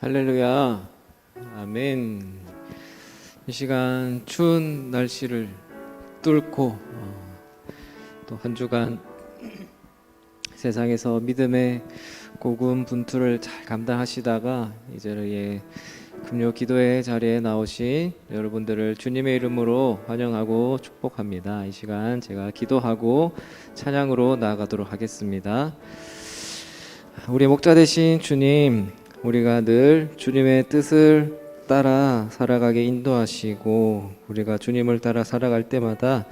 할렐루야. 아멘. 이 시간 추운 날씨를 뚫고 또 한 주간 세상에서 믿음의 고군분투를 잘 감당하시다가 이제 금요 기도회 자리에 나오신 여러분들을 주님의 이름으로 환영하고 축복합니다. 이 시간 제가 기도하고 찬양으로 나아가도록 하겠습니다. 우리 목자 되신 주님, 우리가 늘 주님의 뜻을 따라 살아가게 인도하시고 우리가 주님을 따라 살아갈 때마다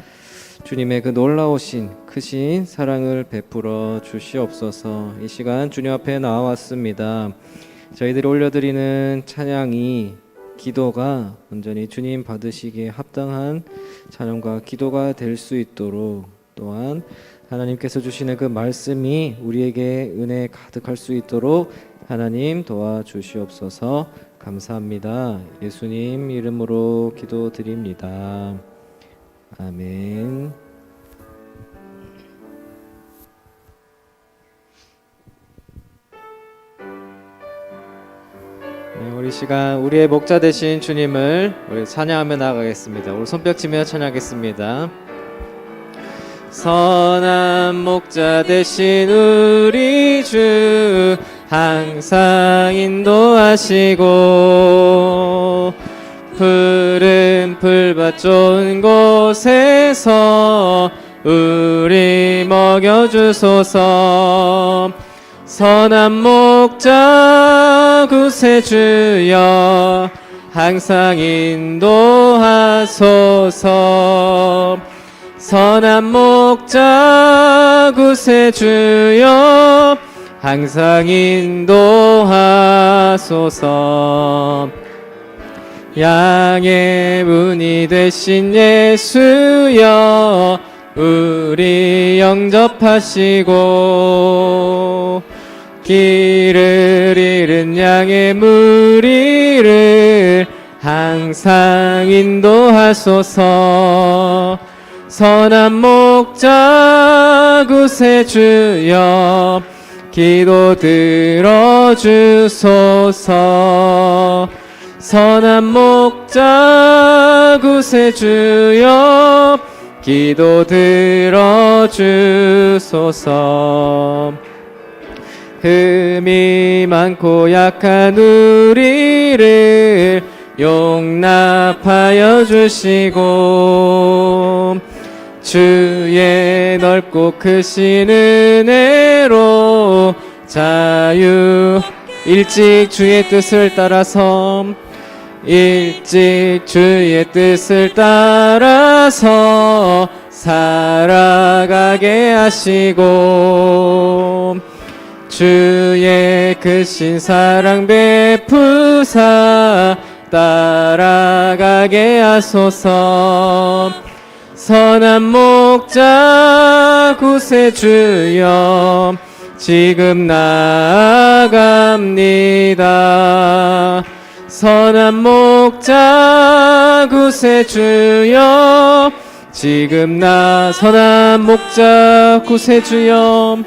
주님의 그 놀라우신 크신 사랑을 베풀어 주시옵소서. 이 시간 주님 앞에 나와왔습니다. 저희들이 올려드리는 찬양이 기도가 온전히 주님 받으시기에 합당한 찬양과 기도가 될 수 있도록, 또한 하나님께서 주시는 그 말씀이 우리에게 은혜 가득할 수 있도록 하나님 도와주시옵소서. 감사합니다. 예수님 이름으로 기도드립니다. 아멘. 네, 우리 시간 우리의 목자 되신 주님을 우리 찬양하며 나아가겠습니다. 우리 손뼉 치며 찬양하겠습니다. 선한 목자 되신 우리 주 항상 인도하시고 푸른 풀밭 좋은 곳에서 우리 먹여주소서. 선한 목자 구세주여 항상 인도하소서. 선한 목자 구세주여 항상 인도하소서. 양의 문이 되신 예수여 우리 영접하시고 길을 잃은 양의 무리를 항상 인도하소서. 선한 목자 구세주여 기도 들어주소서. 선한 목자 구세주여 기도 들어주소서. 흠이 많고 약한 우리를 용납하여 주시고 주의 넓고 크신 은혜로 일찍 주의 뜻을 따라서 살아가게 하시고 주의 크신 사랑 베푸사 따라가게 하소서. 선한 목자 구세주여 지금 나아갑니다. 선한 목자 구세주여 지금 선한 목자 구세주여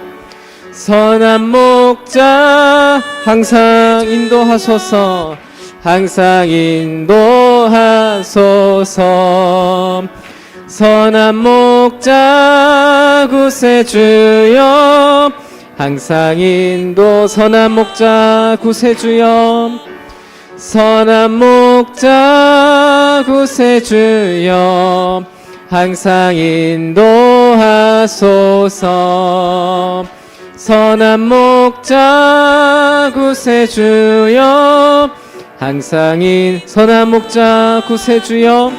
선한 목자 항상 인도하소서. 항상 인도하소서. 선한 목자 구세주여 항상 선한 목자 구세주여 선한 목자 구세주여 항상 인도하소서. 선한 목자 구세주여 항상 선한 목자 구세주여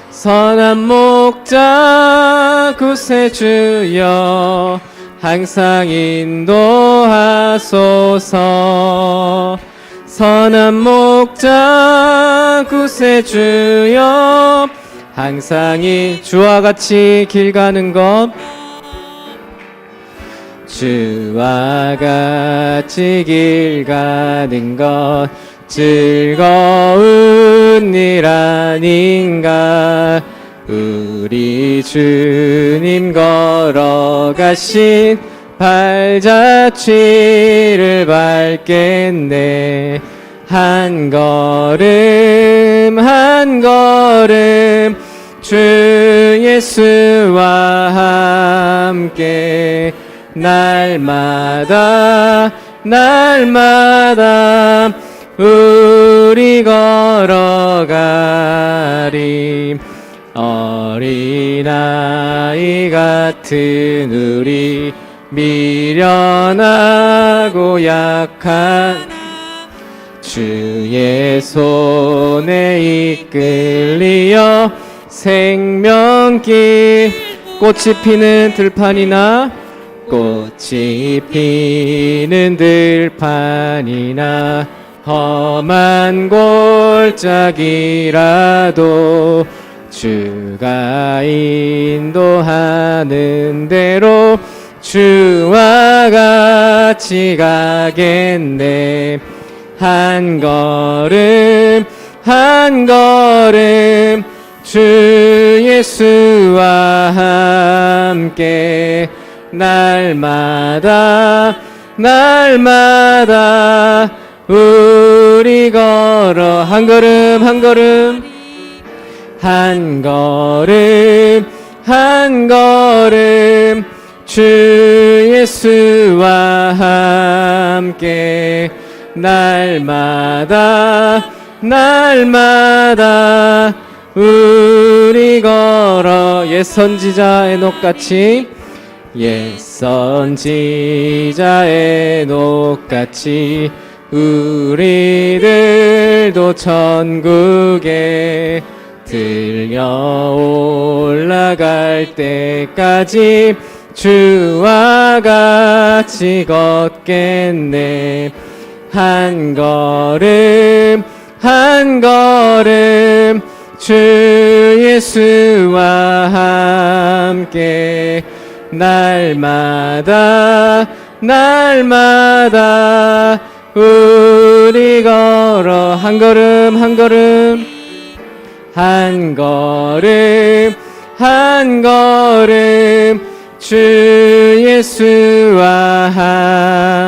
선한 목자 구세주여 항상 인도하소서. 선한 목자 구세주여 항상 주와 같이 길 가는 것 주와 같이 길 가는 것 즐거운 일 아닌가. 우리 주님 걸어가신 발자취를 밟겠네. 한 걸음 한 걸음 주 예수와 함께 날마다 날마다 우리 걸어가리. 어린아이 같은 우리 미련하고 약한 주의 손에 이끌리어 생명길 꽃이 피는 들판이나 꽃이 피는 들판이나 험한 골짜기라도 주가 인도하는 대로 주와 같이 가겠네. 한 걸음 한 걸음 주 예수와 함께 날마다 날마다 우리 걸어 한 걸음 한 걸음 한 걸음 한 걸음 주 예수와 함께 날마다 날마다 우리 걸어. 옛 선지자 에녹같이 옛 선지자 에녹같이 우리들도 천국에 들려 올라갈 때까지 주와 같이 걷겠네. 한 걸음 한 걸음 주 예수와 함께 날마다 날마다 우리 걸어. 한 걸음 한 걸음 한 걸음 한 걸음 주 예수와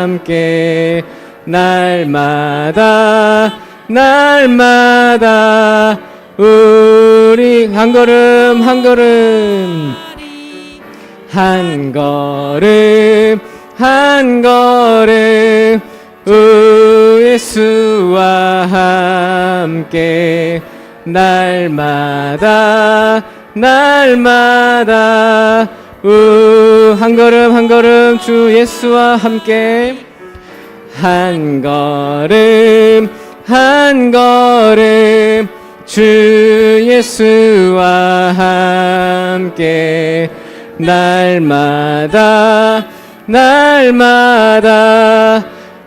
함께 날마다 날마다 우리 한 걸음 한 걸음 한 걸음 한 걸음 우 예수와 함께 날마다 날마다 한 걸음 한 걸음 주 예수와 함께 한 걸음 한 걸음 주 예수와 함께 날마다 날마다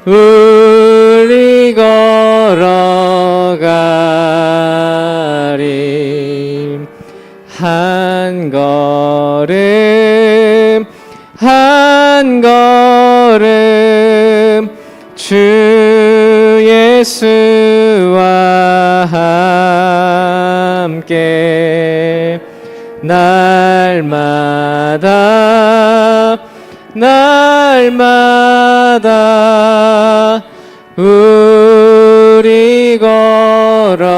우리 걸어가리. 한 걸음 한 걸음 주 예수와 함께 날마다 날마다 우리 걸어가리.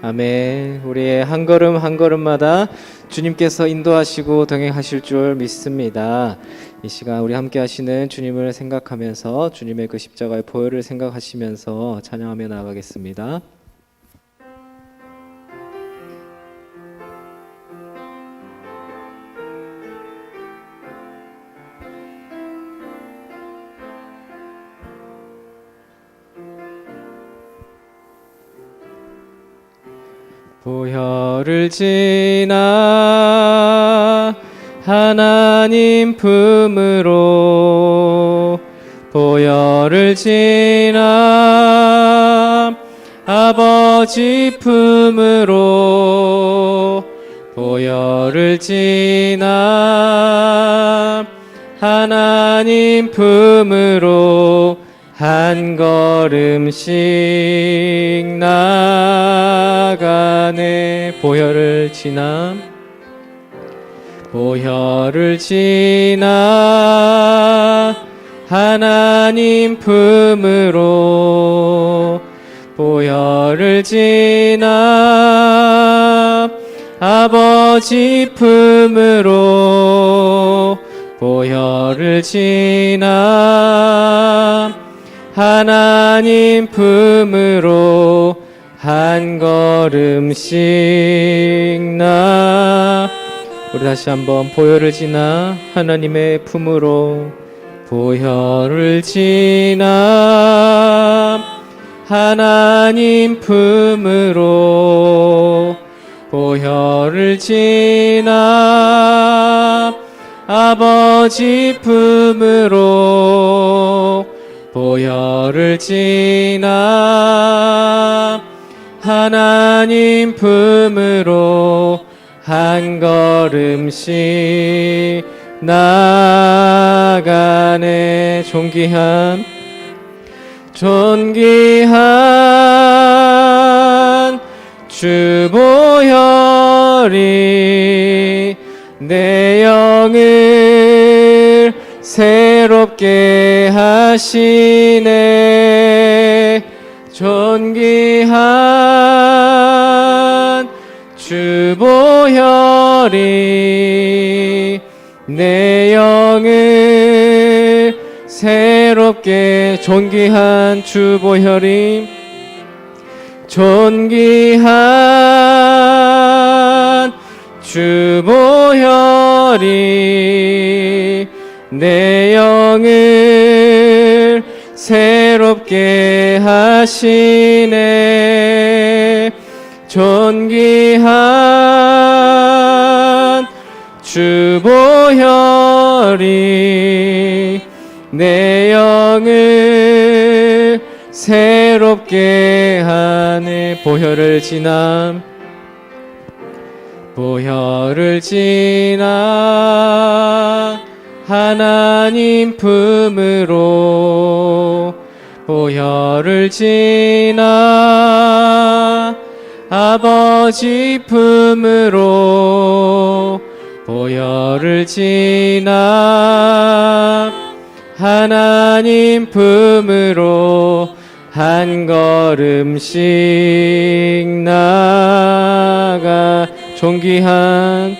아멘. 우리의 한 걸음 한 걸음마다 주님께서 인도하시고 동행하실 줄 믿습니다. 이 시간 우리 함께 하시는 주님을 생각하면서 주님의 그 십자가의 보혈을 생각하시면서 찬양하며 나아가겠습니다. 보혈을 지나 하나님 품으로 보혈을 지나 아버지 품으로 보혈을 지나 하나님 품으로 한 걸음씩 나가네. 보혈을 지나 보혈을 지나 하나님 품으로 보혈을 지나 아버지 품으로 보혈을 지나 하나님 품으로 한 걸음씩 나. 우리 다시 한번 보혈을 지나 하나님의 품으로 보혈을 지나 하나님 품으로 보혈을 지나 아버지 품으로 보혈을 지나 하나님 품으로 한 걸음씩 나가네. 존귀한 주 보혈이 내 영을 새롭게 하시네. 존귀한 주 보혈이 내 영을 새롭게. 존귀한 주 보혈이 존귀한 주 보혈이 내 영을 새롭게 하시네. 존귀한 주 보혈이 내 영을 새롭게 하네. 보혈을 지나 하나님 품으로 보혈을 지나 아버지 품으로 보혈을 지나 하나님 품으로 한 걸음씩 나가. 존귀한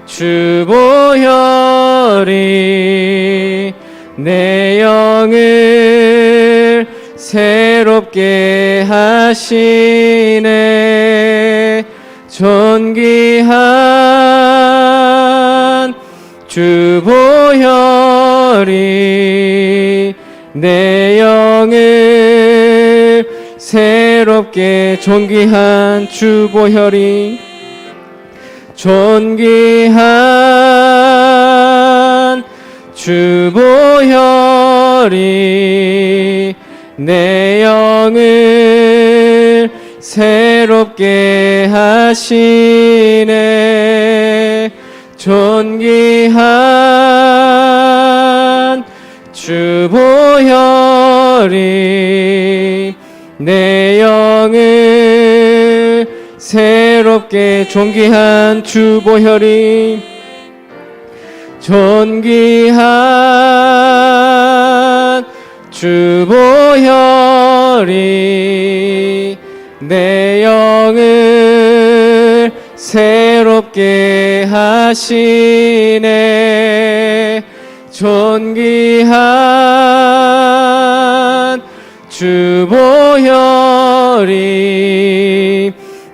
주 보혈이 내 영을 새롭게 하시네. 존귀한 주 보혈이 내 영을 새롭게. 존귀한 주 보혈이 존귀한 주 보혈이 내 영을 새롭게 하시네. 존귀한 주 보혈이 내 영을 새롭게. 존귀한 주 보혈이 존귀한 주 보혈이 내 영을 새롭게 하시네. 존귀한 주 보혈이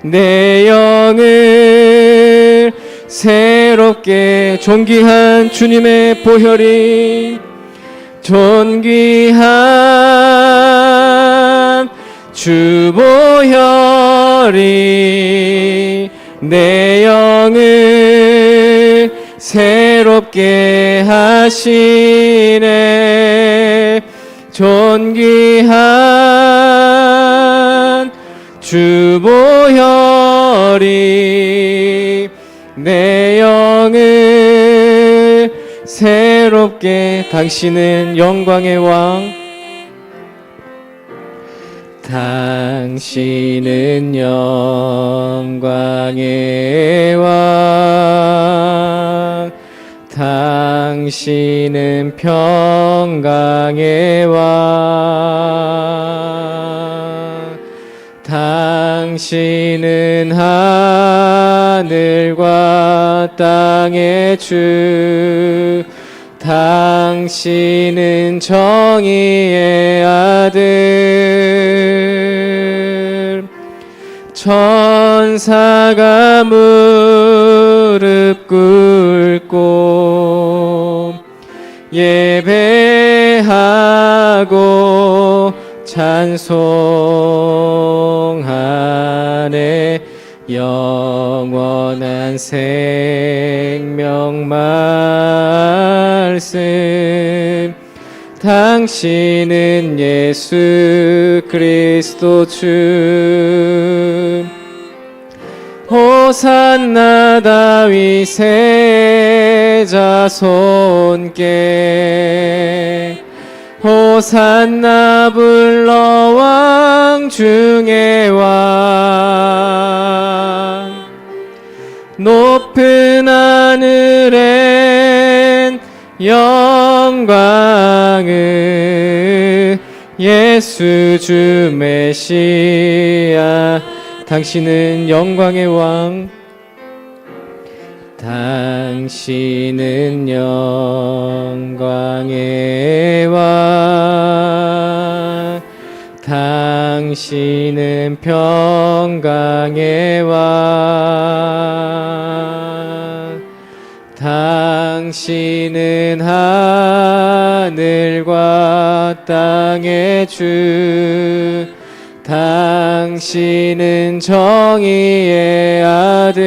내 영을 새롭게. 존귀한 주님의 보혈이 존귀한 주 보혈이 내 영을 새롭게 하시네. 존귀한 주 보혈이 내 영을 새롭게. 당신은 영광의 왕, 당신은 영광의 왕, 당신은 평강의 왕, 당신은 하늘과 땅의 주, 당신은 정의의 아들. 천사가 무릎 꿇고 예배하고 찬송하네. 영원한 생명 말씀, 당신은 예수 그리스도 주. 호산나 다윗의 자손께, 호산나 불러 왕 중의 왕. 높은 하늘엔 영광을, 예수 주 메시아, 당신은 영광의 왕, 당신은 영광의 왕, 당신은 평강의 왕, 당신은 하늘과 땅의 주, 당신은 정의의 아들.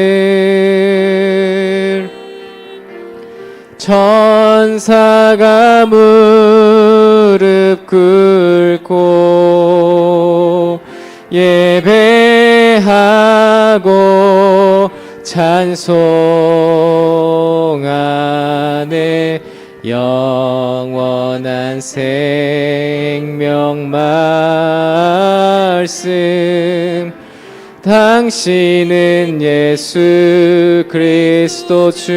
천사가 무릎 꿇고 예배하고 찬송하네. 영원한 생명 말씀, 당신은 예수 그리스도 주.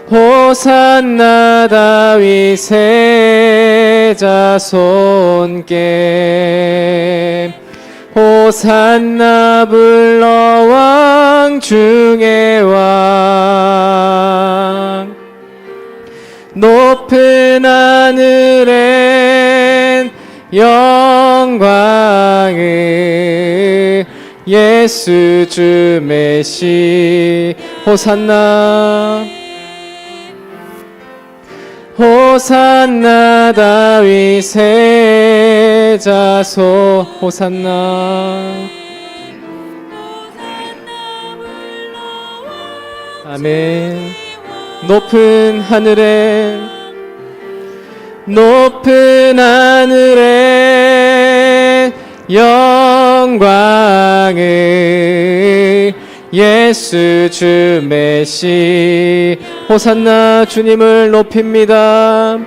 호산나 다윗의 자손께, 호산나 불러 왕 중의 왕. 높은 하늘엔 영광을, 예수 주 메시. 호산나, 호산나 다윗의 자손. 호산나, 아멘. 높은 하늘에, 높은 하늘에 영광을, 예수 주 메시. 호산나, 주님을 높입니다.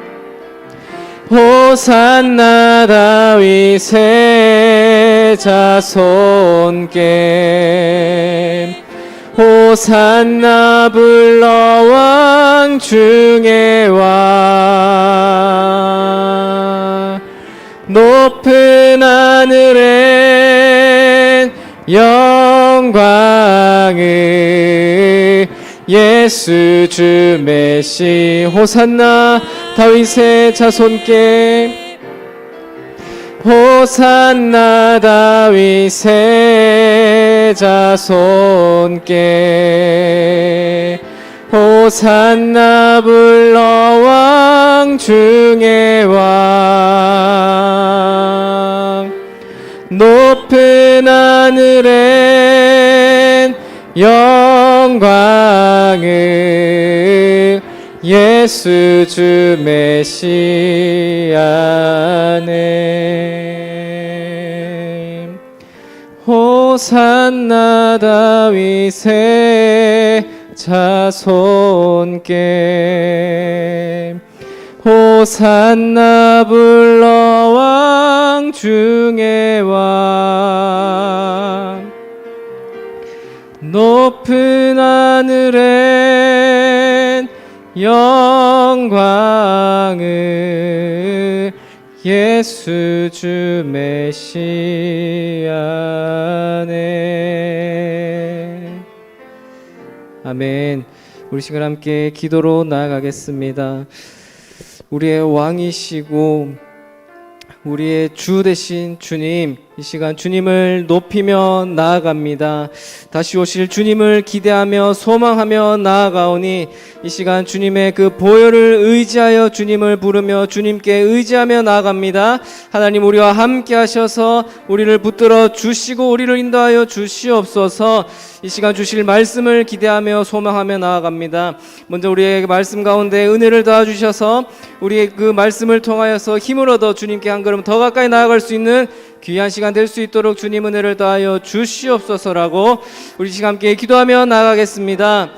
호산나 다윗의 자손께, 호산나 불러 왕 중의 왕. 높은 하늘엔 영광을, 예수 주 메시. 호산나 다윗의 자손께, 호산나 다윗의 자손께, 호산나 불러 왕 중의 왕. 높은 하늘엔 영광을, 예수 주 메시아네. 호산나 다윗의 자손께, 호산나 불러 영중의 왕 높은 하늘엔 영광을 예수 주 메시아네. 아멘. 우리 시간 함께 기도로 나아가겠습니다. 우리의 왕이시고 우리의 주 되신 주님, 이 시간 주님을 높이며 나아갑니다. 다시 오실 주님을 기대하며 소망하며 나아가오니 이 시간 주님의 그 보혈을 의지하여 주님을 부르며 주님께 의지하며 나아갑니다. 하나님 우리와 함께 하셔서 우리를 붙들어 주시고 우리를 인도하여 주시옵소서. 이 시간 주실 말씀을 기대하며 소망하며 나아갑니다. 먼저 우리의 말씀 가운데 은혜를 더하 주셔서 우리의 그 말씀을 통하여서 힘을 얻어 주님께 한 걸음 더 가까이 나아갈 수 있는 귀한 시간 될 수 있도록 주님 은혜를 더하여 주시옵소서라고 우리 시간 함께 기도하며 나아가겠습니다.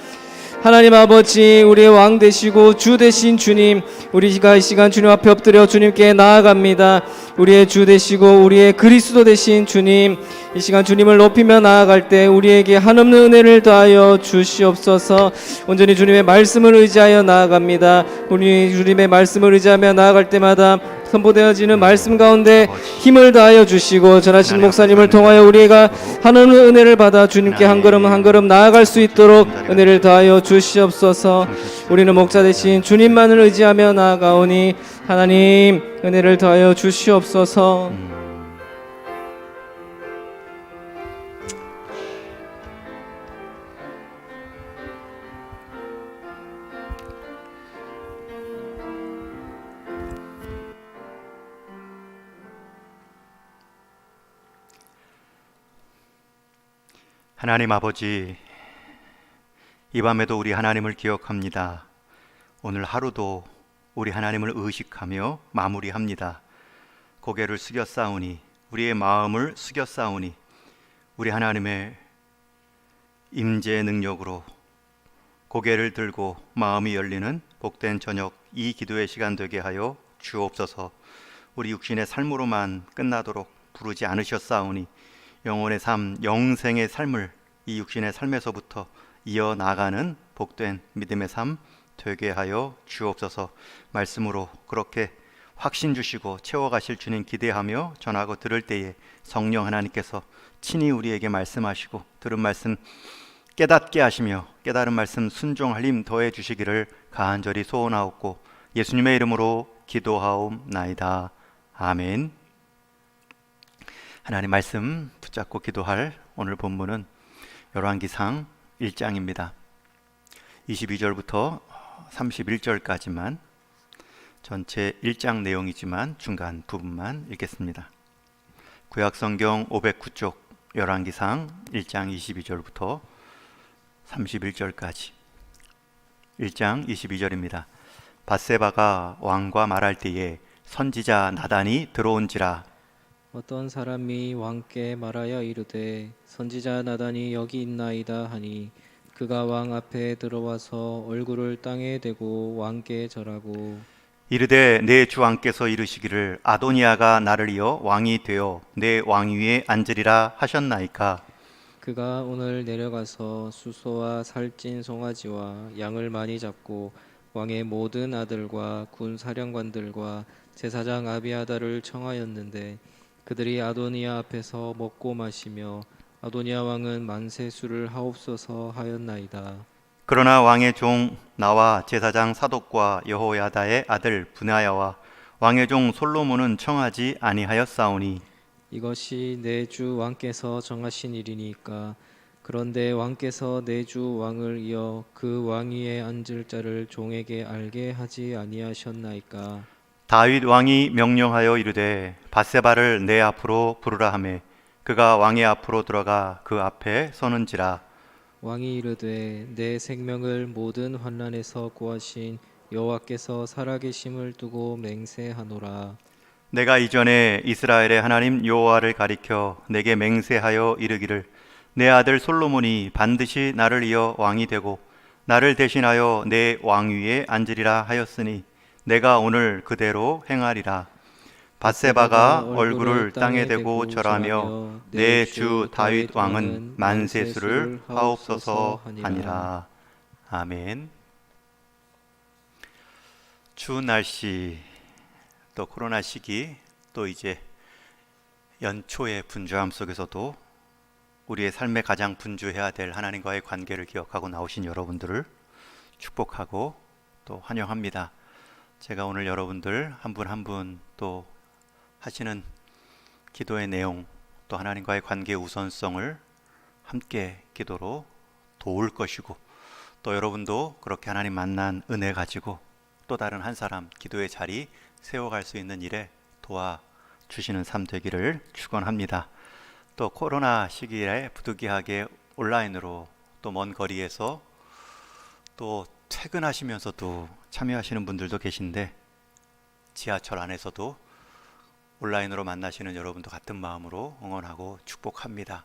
하나님 아버지, 우리의 왕 되시고 주 되신 주님, 우리가 이 시간 주님 앞에 엎드려 주님께 나아갑니다. 우리의 주 되시고 우리의 그리스도 되신 주님, 이 시간 주님을 높이며 나아갈 때 우리에게 한없는 은혜를 더하여 주시옵소서. 온전히 주님의 말씀을 의지하여 나아갑니다. 우리 주님의 말씀을 의지하며 나아갈 때마다 선포되어지는 말씀 가운데 힘을 다하여 주시고 전하신 목사님을 통하여 우리가 하나님의 은혜를 받아 주님께 한 걸음 한 걸음 나아갈 수 있도록 은혜를 다하여 주시옵소서. 우리는 목자 되신 주님만을 의지하며 나아가오니 하나님 은혜를 더하여 주시옵소서. 하나님 아버지, 이 밤에도 우리 하나님을 기억합니다. 오늘 하루도 우리 하나님을 의식하며 마무리합니다. 고개를 숙여 싸우니, 우리의 마음을 숙여 싸우니 우리 하나님의 임재의 능력으로 고개를 들고 마음이 열리는 복된 저녁, 이 기도의 시간 되게 하여 주옵소서. 우리 육신의 삶으로만 끝나도록 부르지 않으셨사오니 영혼의 삶, 영생의 삶을 이 육신의 삶에서부터 이어나가는 복된 믿음의 삶 되게 하여 주옵소서. 말씀으로 그렇게 확신 주시고 채워가실 주님 기대하며 전하고 들을 때에 성령 하나님께서 친히 우리에게 말씀하시고 들은 말씀 깨닫게 하시며 깨달은 말씀 순종할 힘 더해 주시기를 간절히 소원하옵고 예수님의 이름으로 기도하옵나이다. 아멘. 하나님 말씀 붙잡고 기도할 오늘 본문은 열왕기상 1장입니다. 22절부터 31절까지만 전체 1장 내용이지만 중간 부분만 읽겠습니다. 구약성경 509쪽 열왕기상 1장 22절부터 31절까지 1장 22절입니다. 밧세바가 왕과 말할 때에 선지자 나단이 들어온지라. 어떤 사람이 왕께 말하여 이르되 선지자 나단이 여기 있나이다 하니 그가 왕 앞에 들어와서 얼굴을 땅에 대고 왕께 절하고 이르되 내 주 왕께서 이르시기를 아도니아가 나를 이어 왕이 되어 내 왕위에 앉으리라 하셨나이까. 그가 오늘 내려가서 수소와 살찐 송아지와 양을 많이 잡고 왕의 모든 아들과 군 사령관들과 제사장 아비아다를 청하였는데 그들이 아도니아 앞에서 먹고 마시며 아도니아 왕은 만세 술을 하옵소서 하였나이다. 그러나 왕의 종 나와 제사장 사독과 여호야다의 아들 브나야와 왕의 종 솔로몬은 청하지 아니하였사오니 이것이 내 주 왕께서 정하신 일이니까. 그런데 왕께서 내 주 왕을 이어 그 왕위에 앉을 자를 종에게 알게 하지 아니하셨나이까. 다윗 왕이 명령하여 이르되 밧세바를 내 앞으로 부르라 하매 그가 왕의 앞으로 들어가 그 앞에 서는지라. 왕이 이르되 내 생명을 모든 환난에서 구하신 여호와께서 살아계심을 두고 맹세하노라. 내가 이전에 이스라엘의 하나님 여호와를 가리켜 내게 맹세하여 이르기를 내 아들 솔로몬이 반드시 나를 이어 왕이 되고 나를 대신하여 내 왕위에 앉으리라 하였으니 내가 오늘 그대로 행하리라. 밧세바가 얼굴을 땅에 대고 절하며 내 주 다윗 왕은 만세수를 하옵소서 하니라. 아멘. 추운 날씨, 또 코로나 시기, 또 이제 연초의 분주함 속에서도 우리의 삶에 가장 분주해야 될 하나님과의 관계를 기억하고 나오신 여러분들을 축복하고 또 환영합니다. 제가 오늘 여러분들 한 분 한 분 또 하시는 기도의 내용, 또 하나님과의 관계의 우선성을 함께 기도로 도울 것이고, 또 여러분도 그렇게 하나님 만난 은혜 가지고 또 다른 한 사람 기도의 자리 세워갈 수 있는 일에 도와주시는 삶 되기를 축원합니다. 또 코로나 시기에 부득이하게 온라인으로 또 먼 거리에서 또 퇴근하시면서도 참여하시는 분들도 계신데, 지하철 안에서도 온라인으로 만나시는 여러분도 같은 마음으로 응원하고 축복합니다.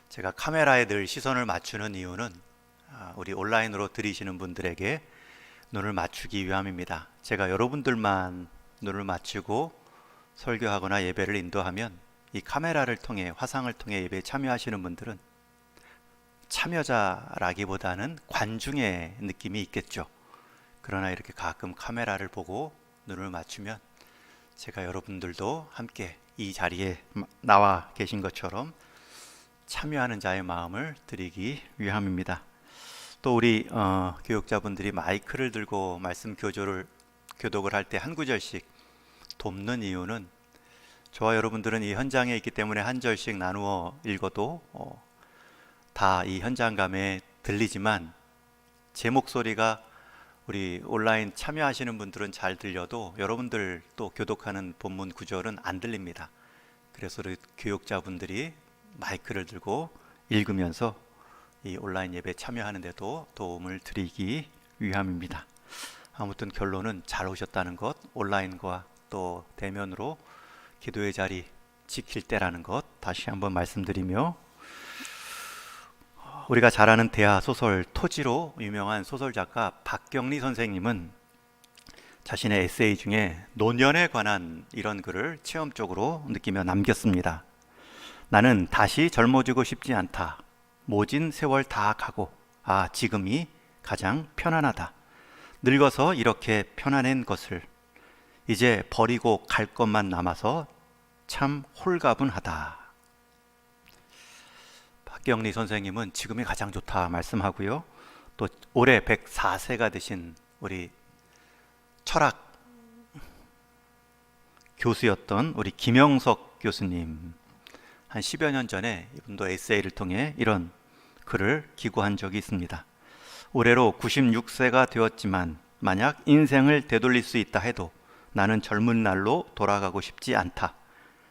제가 카메라에 늘 시선을 맞추는 이유는 우리 온라인으로 들으시는 분들에게 눈을 맞추기 위함입니다. 제가 여러분들만 눈을 맞추고 설교하거나 예배를 인도하면 이 카메라를 통해, 화상을 통해 예배에 참여하시는 분들은 참여자라기보다는 관중의 느낌이 있겠죠. 그러나 이렇게 가끔 카메라를 보고 눈을 맞추면 제가 여러분들도 함께 이 자리에 나와 계신 것처럼 참여하는 자의 마음을 드리기 위함입니다. 또 우리 교육자분들이 마이크를 들고 말씀 교독을 할 때 한 구절씩 돕는 이유는, 저와 여러분들은 이 현장에 있기 때문에 한 절씩 나누어 읽어도 다 이 현장감에 들리지만, 제 목소리가 우리 온라인 참여하시는 분들은 잘 들려도 여러분들 또 교독하는 본문 구절은 안 들립니다. 그래서 우리 교육자분들이 마이크를 들고 읽으면서 이 온라인 예배 참여하는 데도 도움을 드리기 위함입니다. 아무튼 결론은 잘 오셨다는 것, 온라인과 또 대면으로 기도의 자리 지킬 때라는 것 다시 한번 말씀드리며, 우리가 잘 아는 대하 소설 토지로 유명한 소설 작가 박경리 선생님은 자신의 에세이 중에 노년에 관한 이런 글을 체험적으로 느끼며 남겼습니다. 나는 다시 젊어지고 싶지 않다. 모진 세월 다 가고 지금이 가장 편안하다. 늙어서 이렇게 편안한 것을 이제 버리고 갈 것만 남아서 참 홀가분하다. 박경리 선생님은 지금이 가장 좋다 말씀하고요. 또 올해 104세가 되신 우리 철학 교수였던 우리 김영석 교수님, 한 10여 년 전에 이분도 에세이를 통해 이런 글을 기고한 적이 있습니다. 올해로 96세가 되었지만 만약 인생을 되돌릴 수 있다 해도 나는 젊은 날로 돌아가고 싶지 않다.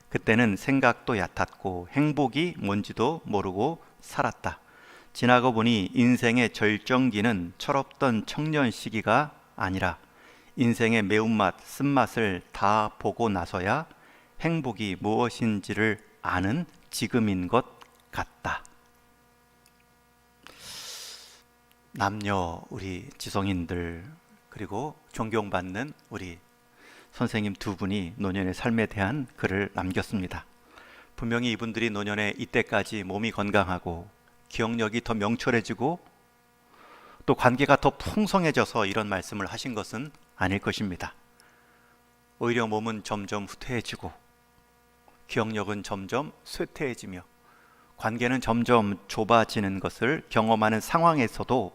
그때는 생각도 얕았고 행복이 뭔지도 모르고 살았다. 지나고 보니 인생의 절정기는 철없던 청년 시기가 아니라 인생의 매운맛, 쓴맛을 다 보고 나서야 행복이 무엇인지를 아는 지금인 것 같다. 남녀 우리 지성인들, 그리고 존경받는 우리 선생님 두 분이 노년의 삶에 대한 글을 남겼습니다. 분명히 이분들이 노년에 이때까지 몸이 건강하고 기억력이 더 명철해지고 또 관계가 더 풍성해져서 이런 말씀을 하신 것은 아닐 것입니다. 오히려 몸은 점점 후퇴해지고 기억력은 점점 쇠퇴해지며 관계는 점점 좁아지는 것을 경험하는 상황에서도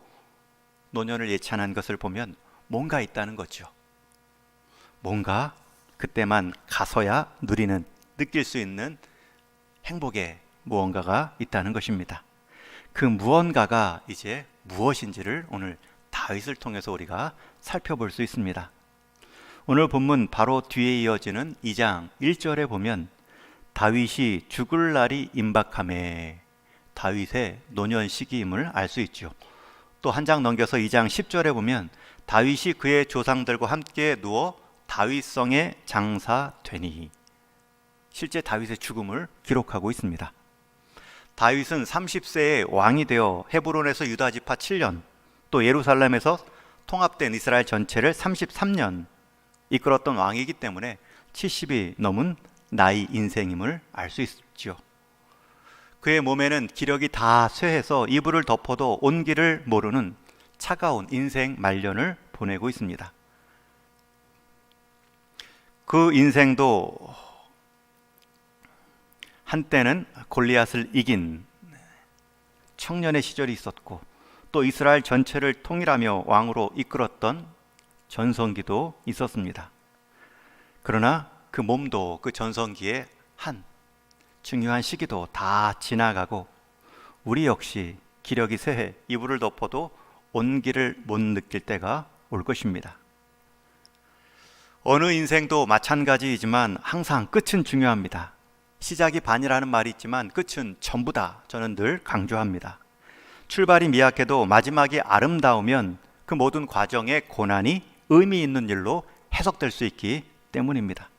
노년을 예찬한 것을 보면 뭔가 있다는 거죠. 뭔가 그때만 가서야 느낄 수 있는 행복의 무언가가 있다는 것입니다. 그 무언가가 이제 무엇인지를 오늘 다윗을 통해서 우리가 살펴볼 수 있습니다. 오늘 본문 바로 뒤에 이어지는 2장 1절에 보면 다윗이 죽을 날이 임박하매, 다윗의 노년 시기임을 알 수 있죠. 또 한 장 넘겨서 2장 10절에 보면 다윗이 그의 조상들과 함께 누워 다윗성에 장사되니, 실제 다윗의 죽음을 기록하고 있습니다. 다윗은 30세에 왕이 되어 헤브론에서 유다 지파 7년, 또 예루살렘에서 통합된 이스라엘 전체를 33년 이끌었던 왕이기 때문에 70이 넘은 나이 인생임을 알 수 있죠. 그의 몸에는 기력이 다 쇠해서 이불을 덮어도 온기를 모르는 차가운 인생 말년을 보내고 있습니다. 그 인생도 한때는 골리앗을 이긴 청년의 시절이 있었고, 또 이스라엘 전체를 통일하며 왕으로 이끌었던 전성기도 있었습니다. 그러나 그 몸도 그 전성기의 한 중요한 시기도 다 지나가고, 우리 역시 기력이 쇠해 이불을 덮어도 온기를 못 느낄 때가 올 것입니다. 어느 인생도 마찬가지이지만 항상 끝은 중요합니다. 시작이 반이라는 말이 있지만 끝은 전부다, 저는 늘 강조합니다. 출발이 미약해도 마지막이 아름다우면 그 모든 과정의 고난이 의미 있는 일로 해석될 수 있기 때문입니다.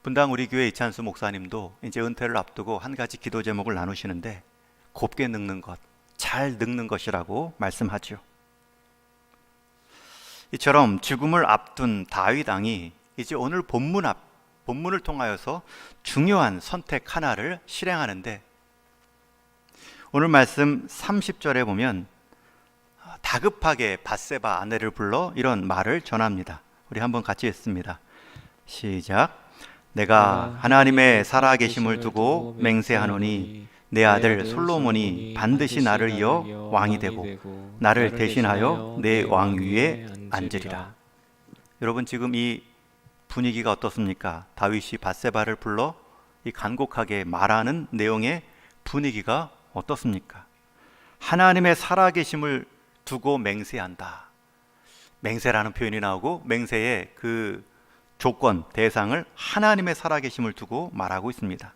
분당 우리 교회 이찬수 목사님도 이제 은퇴를 앞두고 한 가지 기도 제목을 나누시는데, 곱게 늙는 것, 잘 늙는 것이라고 말씀하죠. 이처럼 죽음을 앞둔 다윗 왕이 이제 오늘 본문을 통하여서 중요한 선택 하나를 실행하는데, 오늘 말씀 30절에 보면 다급하게 밧세바 아내를 불러 이런 말을 전합니다. 우리 한번 같이 읽습니다. 시작. 내가 하나님의 살아계심을 두고 맹세하노니 내 아들 솔로몬이 반드시 나를 이어 왕이 되고 나를 대신하여 내 왕위에 앉으리라. 여러분, 지금 이 분위기가 어떻습니까? 다윗이 밧세바를 불러 이 간곡하게 말하는 내용의 분위기가 어떻습니까? 하나님의 살아계심을 두고 맹세한다. 맹세라는 표현이 나오고, 맹세의 그 조건, 대상을 하나님의 살아계심을 두고 말하고 있습니다.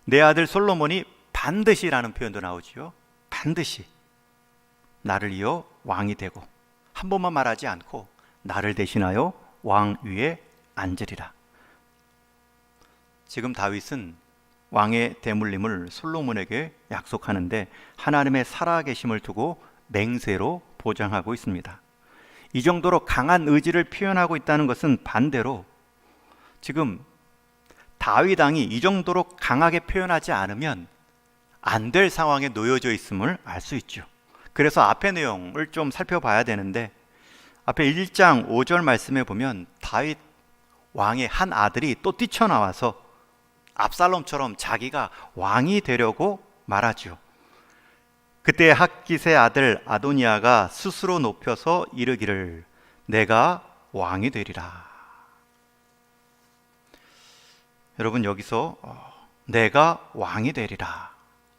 내 아들 솔로몬이 반드시라는 표현도 나오지요. 반드시 나를 이어 왕이 되고, 한 번만 말하지 않고 나를 대신하여 왕 위에 앉으리라. 지금 다윗은 왕의 대물림을 솔로몬에게 약속하는데, 하나님의 살아계심을 두고 맹세로 보장하고 있습니다. 이 정도로 강한 의지를 표현하고 있다는 것은 반대로 지금 다윗 왕이 이 정도로 강하게 표현하지 않으면 안 될 상황에 놓여져 있음을 알 수 있죠. 그래서 앞의 내용을 좀 살펴봐야 되는데, 앞에 1장 5절 말씀에 보면 다윗 왕의 한 아들이 또 뛰쳐나와서 압살롬처럼 자기가 왕이 되려고 말하죠. 그때 핫깃의 아들 아도니아가 스스로 높여서 이르기를 내가 왕이 되리라. 여러분, 여기서 내가 왕이 되리라,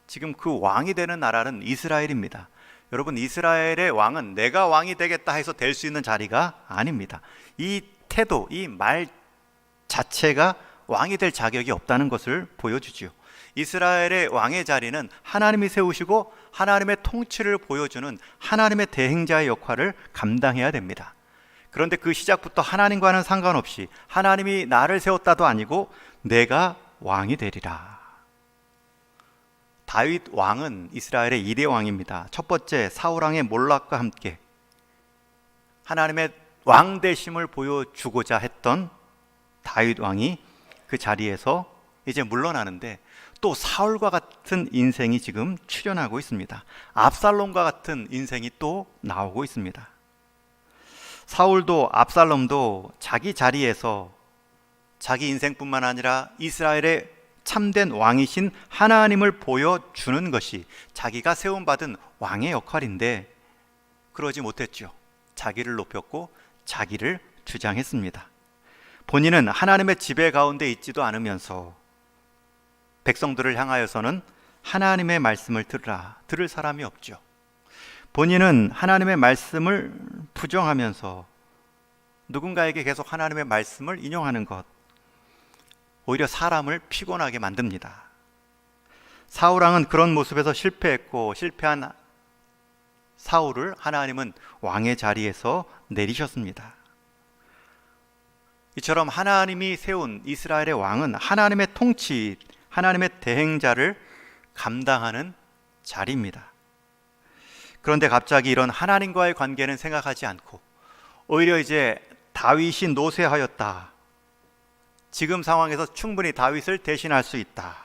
지금 그 왕이 되는 나라는 이스라엘입니다. 여러분, 이스라엘의 왕은 내가 왕이 되겠다 해서 될 수 있는 자리가 아닙니다. 이 태도, 이 말 자체가 왕이 될 자격이 없다는 것을 보여주지요. 이스라엘의 왕의 자리는 하나님이 세우시고 하나님의 통치를 보여주는 하나님의 대행자의 역할을 감당해야 됩니다. 그런데 그 시작부터 하나님과는 상관없이 하나님이 나를 세웠다도 아니고 내가 왕이 되리라. 다윗 왕은 이스라엘의 2대 왕입니다. 첫 번째, 사울 왕의 몰락과 함께 하나님의 왕 되심을 보여주고자 했던 다윗 왕이 그 자리에서 이제 물러나는데, 또 사울과 같은 인생이 지금 출현하고 있습니다. 압살롬과 같은 인생이 또 나오고 있습니다. 사울도 압살롬도 자기 자리에서 자기 인생뿐만 아니라 이스라엘의 참된 왕이신 하나님을 보여주는 것이 자기가 세움받은 왕의 역할인데, 그러지 못했죠. 자기를 높였고 자기를 주장했습니다. 본인은 하나님의 지배 가운데 있지도 않으면서 백성들을 향하여서는 하나님의 말씀을 들으라, 들을 사람이 없죠. 본인은 하나님의 말씀을 부정하면서 누군가에게 계속 하나님의 말씀을 인용하는 것, 오히려 사람을 피곤하게 만듭니다. 사울 왕은 그런 모습에서 실패했고, 실패한 사울을 하나님은 왕의 자리에서 내리셨습니다. 이처럼 하나님이 세운 이스라엘의 왕은 하나님의 통치, 하나님의 대행자를 감당하는 자리입니다. 그런데 갑자기 이런 하나님과의 관계는 생각하지 않고 오히려 이제 다윗이 노쇠하였다, 지금 상황에서 충분히 다윗을 대신할 수 있다.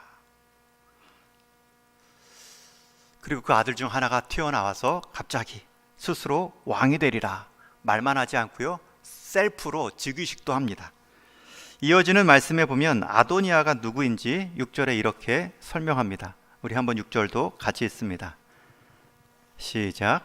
그리고 그 아들 중 하나가 튀어나와서 갑자기 스스로 왕이 되리라 말만 하지 않고요, 셀프로 즉위식도 합니다. 이어지는 말씀에 보면 아도니아가 누구인지 6절에 이렇게 설명합니다. 우리 한번 6절도 같이 읽습니다. 시작.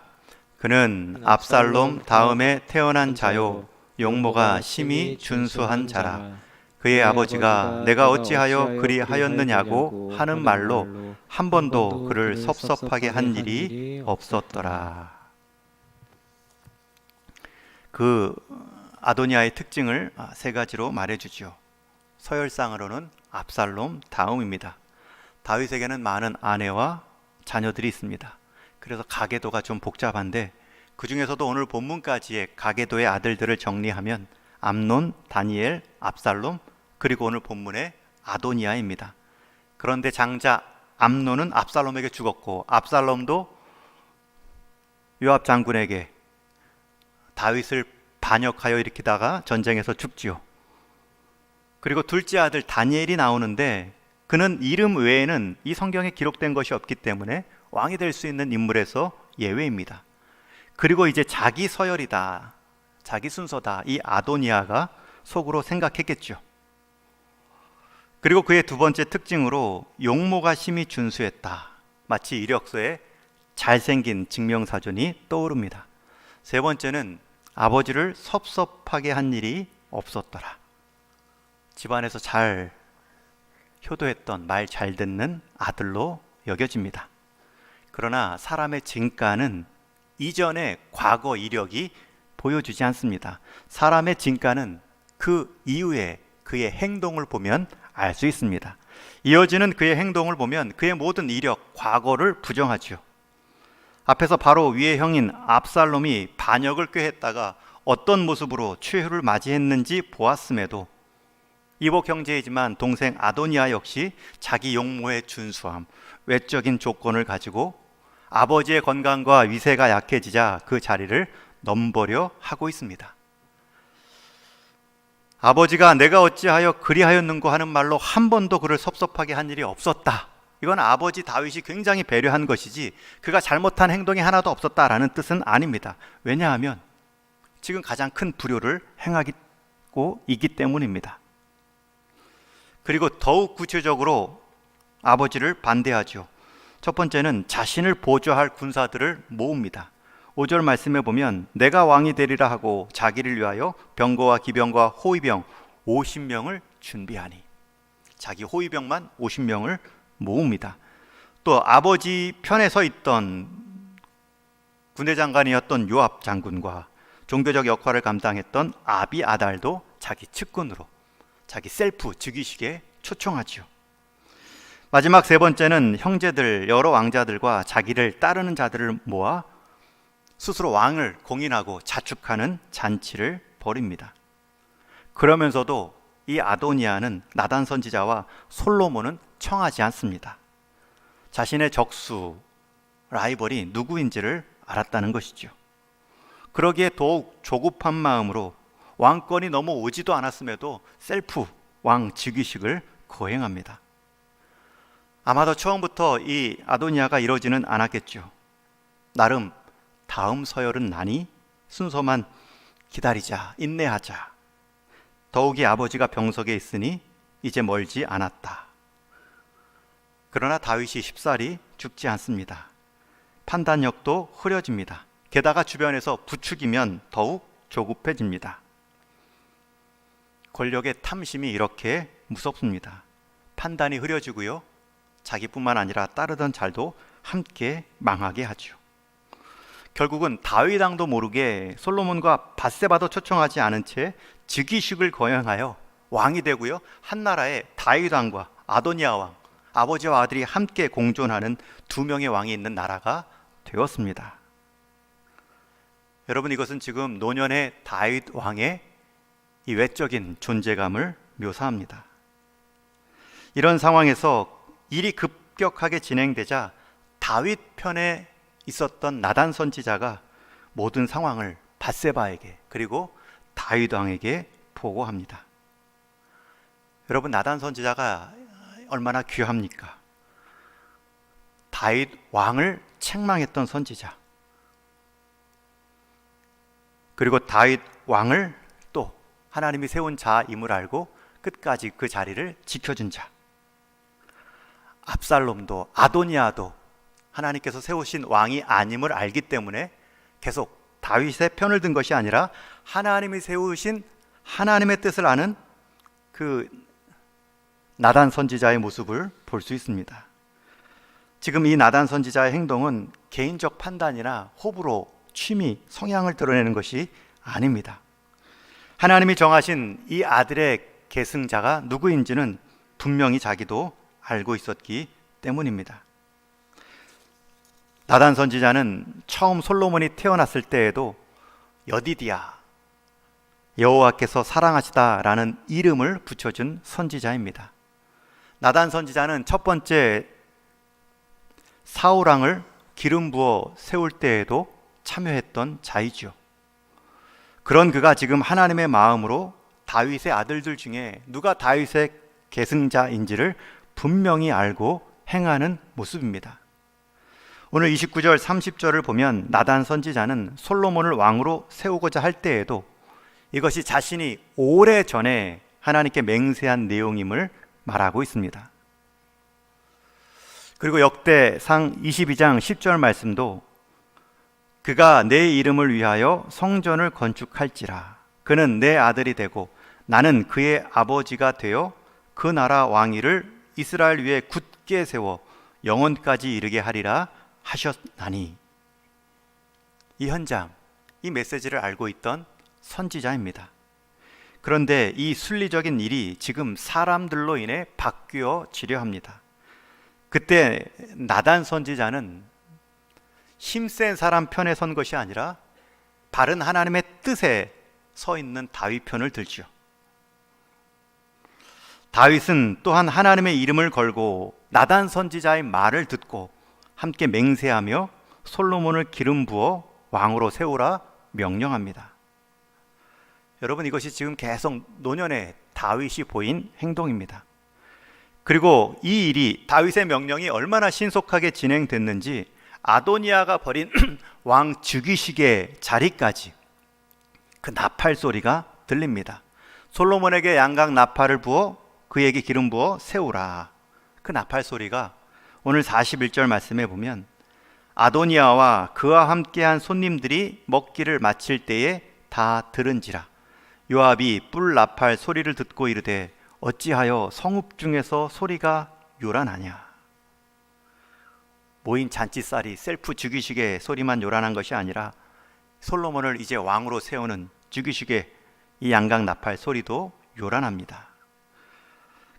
그는 압살롬 다음에 태어난 자요, 용모가 심히 준수한 자라. 그의 아버지가 내가 어찌하여 그리하였느냐고 하는 말로 한 번도 그를 섭섭하게 한 일이 없었더라. 그 아도니아의 특징을 세 가지로 말해주죠. 서열상으로는 압살롬 다음입니다. 다윗에게는 많은 아내와 자녀들이 있습니다. 그래서 가계도가 좀 복잡한데 그 중에서도 오늘 본문까지의 가계도의 아들들을 정리하면 암논, 다니엘, 압살롬, 그리고 오늘 본문의 아도니아입니다. 그런데 장자 암논은 압살롬에게 죽었고, 압살롬도 요압 장군에게 다윗을 반역하여 일으키다가 전쟁에서 죽지요. 그리고 둘째 아들 다니엘이 나오는데 그는 이름 외에는 이 성경에 기록된 것이 없기 때문에 왕이 될 수 있는 인물에서 예외입니다. 그리고 이제 자기 서열이다, 자기 순서다, 이 아도니아가 속으로 생각했겠죠. 그리고 그의 두 번째 특징으로 용모가 심히 준수했다, 마치 이력서에 잘생긴 증명사전이 떠오릅니다. 세 번째는 아버지를 섭섭하게 한 일이 없었더라. 집안에서 잘 효도했던, 말 잘 듣는 아들로 여겨집니다. 그러나 사람의 진가는 이전의 과거 이력이 보여주지 않습니다. 사람의 진가는 그 이후에 그의 행동을 보면 알 수 있습니다. 이어지는 그의 행동을 보면 그의 모든 이력, 과거를 부정하죠. 앞에서 바로 위의 형인 압살롬이 반역을 꾀했다가 어떤 모습으로 최후를 맞이했는지 보았음에도 이복 형제이지만 동생 아도니아 역시 자기 용모의 준수함, 외적인 조건을 가지고 아버지의 건강과 위세가 약해지자 그 자리를 넘보려 하고 있습니다. 아버지가 내가 어찌하여 그리하였는고 하는 말로 한 번도 그를 섭섭하게 한 일이 없었다. 이건 아버지 다윗이 굉장히 배려한 것이지 그가 잘못한 행동이 하나도 없었다라는 뜻은 아닙니다. 왜냐하면 지금 가장 큰 불효를 행하고 있기 때문입니다. 그리고 더욱 구체적으로 아버지를 반대하죠. 첫 번째는 자신을 보조할 군사들을 모읍니다. 5절 말씀에 보면 내가 왕이 되리라 하고 자기를 위하여 병거와 기병과 호위병 50명을 준비하니, 자기 호위병만 50명을 모읍니다. 또 아버지 편에 서 있던 군대 장관이었던 요압 장군과 종교적 역할을 감당했던 아비아달도 자기 측근으로, 자기 셀프 즉위식에 초청하지요. 마지막 세 번째는 형제들, 여러 왕자들과 자기를 따르는 자들을 모아 스스로 왕을 공인하고 자축하는 잔치를 벌입니다. 그러면서도 이 아도니아는 나단 선지자와 솔로몬은 청하지 않습니다. 자신의 적수, 라이벌이 누구인지를 알았다는 것이죠. 그러기에 더욱 조급한 마음으로 왕권이 넘어오지도 않았음에도 셀프 왕 즉위식을 거행합니다. 아마도 처음부터 이 아도니아가 이러지는 않았겠죠. 나름 다음 서열은 나니 순서만 기다리자, 인내하자. 더욱이 아버지가 병석에 있으니 이제 멀지 않았다. 그러나 다윗이 쉽사리 죽지 않습니다. 판단력도 흐려집니다. 게다가 주변에서 부추기면 더욱 조급해집니다. 권력의 탐심이 이렇게 무섭습니다. 판단이 흐려지고요, 자기뿐만 아니라 따르던 잘도 함께 망하게 하죠. 결국은 다윗 왕도 모르게 솔로몬과 밧세바도 초청하지 않은 채 즉위식을 거행하여 왕이 되고요, 한나라에 다윗 왕과 아도니아 왕, 아버지와 아들이 함께 공존하는 두 명의 왕이 있는 나라가 되었습니다. 여러분, 이것은 지금 노년의 다윗 왕의 이 외적인 존재감을 묘사합니다. 이런 상황에서 일이 급격하게 진행되자 다윗 편에 있었던 나단 선지자가 모든 상황을 밧세바에게 그리고 다윗 왕에게 보고합니다. 여러분, 나단 선지자가 얼마나 귀합니까? 다윗 왕을 책망했던 선지자, 그리고 다윗 왕을 또 하나님이 세운 자임을 알고 끝까지 그 자리를 지켜준 자. 압살롬도 아도니아도 하나님께서 세우신 왕이 아님을 알기 때문에 계속 다윗의 편을 든 것이 아니라 하나님이 세우신 하나님의 뜻을 아는 그 나단 선지자의 모습을 볼 수 있습니다. 지금 이 나단 선지자의 행동은 개인적 판단이나 호불호, 취미, 성향을 드러내는 것이 아닙니다. 하나님이 정하신 이 아들의 계승자가 누구인지는 분명히 자기도 알고 있었기 때문입니다. 나단 선지자는 처음 솔로몬이 태어났을 때에도 여디디야, 여호와께서 사랑하시다라는 이름을 붙여준 선지자입니다. 나단 선지자는 첫 번째 사울왕을 기름 부어 세울 때에도 참여했던 자이죠. 그런 그가 지금 하나님의 마음으로 다윗의 아들들 중에 누가 다윗의 계승자인지를 분명히 알고 행하는 모습입니다. 오늘 29절 30절을 보면 나단 선지자는 솔로몬을 왕으로 세우고자 할 때에도 이것이 자신이 오래전에 하나님께 맹세한 내용임을 말하고 있습니다. 그리고 역대상 22장 10절 말씀도 그가 내 이름을 위하여 성전을 건축할지라 그는 내 아들이 되고 나는 그의 아버지가 되어 그 나라 왕위를 이스라엘 위에 굳게 세워 영원까지 이르게 하리라 하셨나니. 이 현장, 이 메시지를 알고 있던 선지자입니다. 그런데 이 순리적인 일이 지금 사람들로 인해 바뀌어지려 합니다. 그때 나단 선지자는 힘센 사람 편에 선 것이 아니라 바른 하나님의 뜻에 서 있는 다윗 편을 들지요. 다윗은 또한 하나님의 이름을 걸고 나단 선지자의 말을 듣고 함께 맹세하며 솔로몬을 기름 부어 왕으로 세우라 명령합니다. 여러분, 이것이 지금 계속 노년의 다윗이 보인 행동입니다. 그리고 이 일이, 다윗의 명령이 얼마나 신속하게 진행됐는지 아도니아가 벌인 왕 즉위식의 자리까지 그 나팔 소리가 들립니다. 솔로몬에게 양각 나팔을 부어 그에게 기름 부어 세우라. 그 나팔 소리가 오늘 41절 말씀에 보면 아도니아와 그와 함께한 손님들이 먹기를 마칠 때에 다 들은지라 요압이 뿔 나팔 소리를 듣고 이르되 어찌하여 성읍 중에서 소리가 요란하냐. 모인 잔치살이 셀프 즉위식의 소리만 요란한 것이 아니라 솔로몬을 이제 왕으로 세우는 즉위식의 이 양각 나팔 소리도 요란합니다.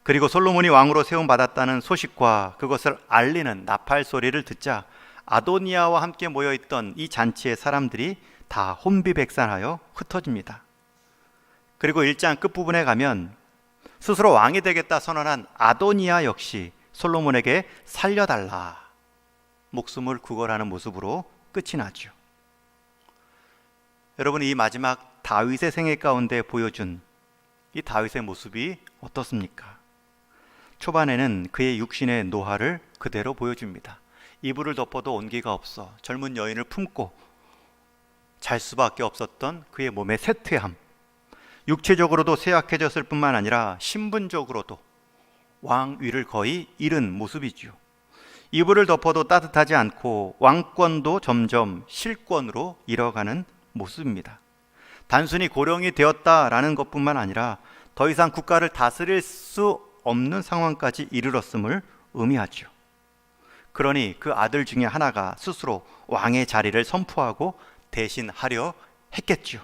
그리고 솔로몬이 왕으로 세움 받았다는 소식과 그것을 알리는 나팔 소리를 듣자 아도니아와 함께 모여있던 이 잔치의 사람들이 다 혼비백산하여 흩어집니다. 그리고 1장 끝부분에 가면 스스로 왕이 되겠다 선언한 아도니아 역시 솔로몬에게 살려달라 목숨을 구걸하는 모습으로 끝이 나죠. 여러분, 이 마지막 다윗의 생애 가운데 보여준 이 다윗의 모습이 어떻습니까? 초반에는 그의 육신의 노화를 그대로 보여줍니다. 이불을 덮어도 온기가 없어 젊은 여인을 품고 잘 수밖에 없었던 그의 몸의 쇠퇴함, 육체적으로도 쇠약해졌을 뿐만 아니라 신분적으로도 왕위를 거의 잃은 모습이죠. 이불을 덮어도 따뜻하지 않고 왕권도 점점 실권으로 잃어가는 모습입니다. 단순히 고령이 되었다라는 것뿐만 아니라 더 이상 국가를 다스릴 수 없는 상황까지 이르렀음을 의미하죠. 그러니 그 아들 중에 하나가 스스로 왕의 자리를 선포하고 대신하려 했겠죠.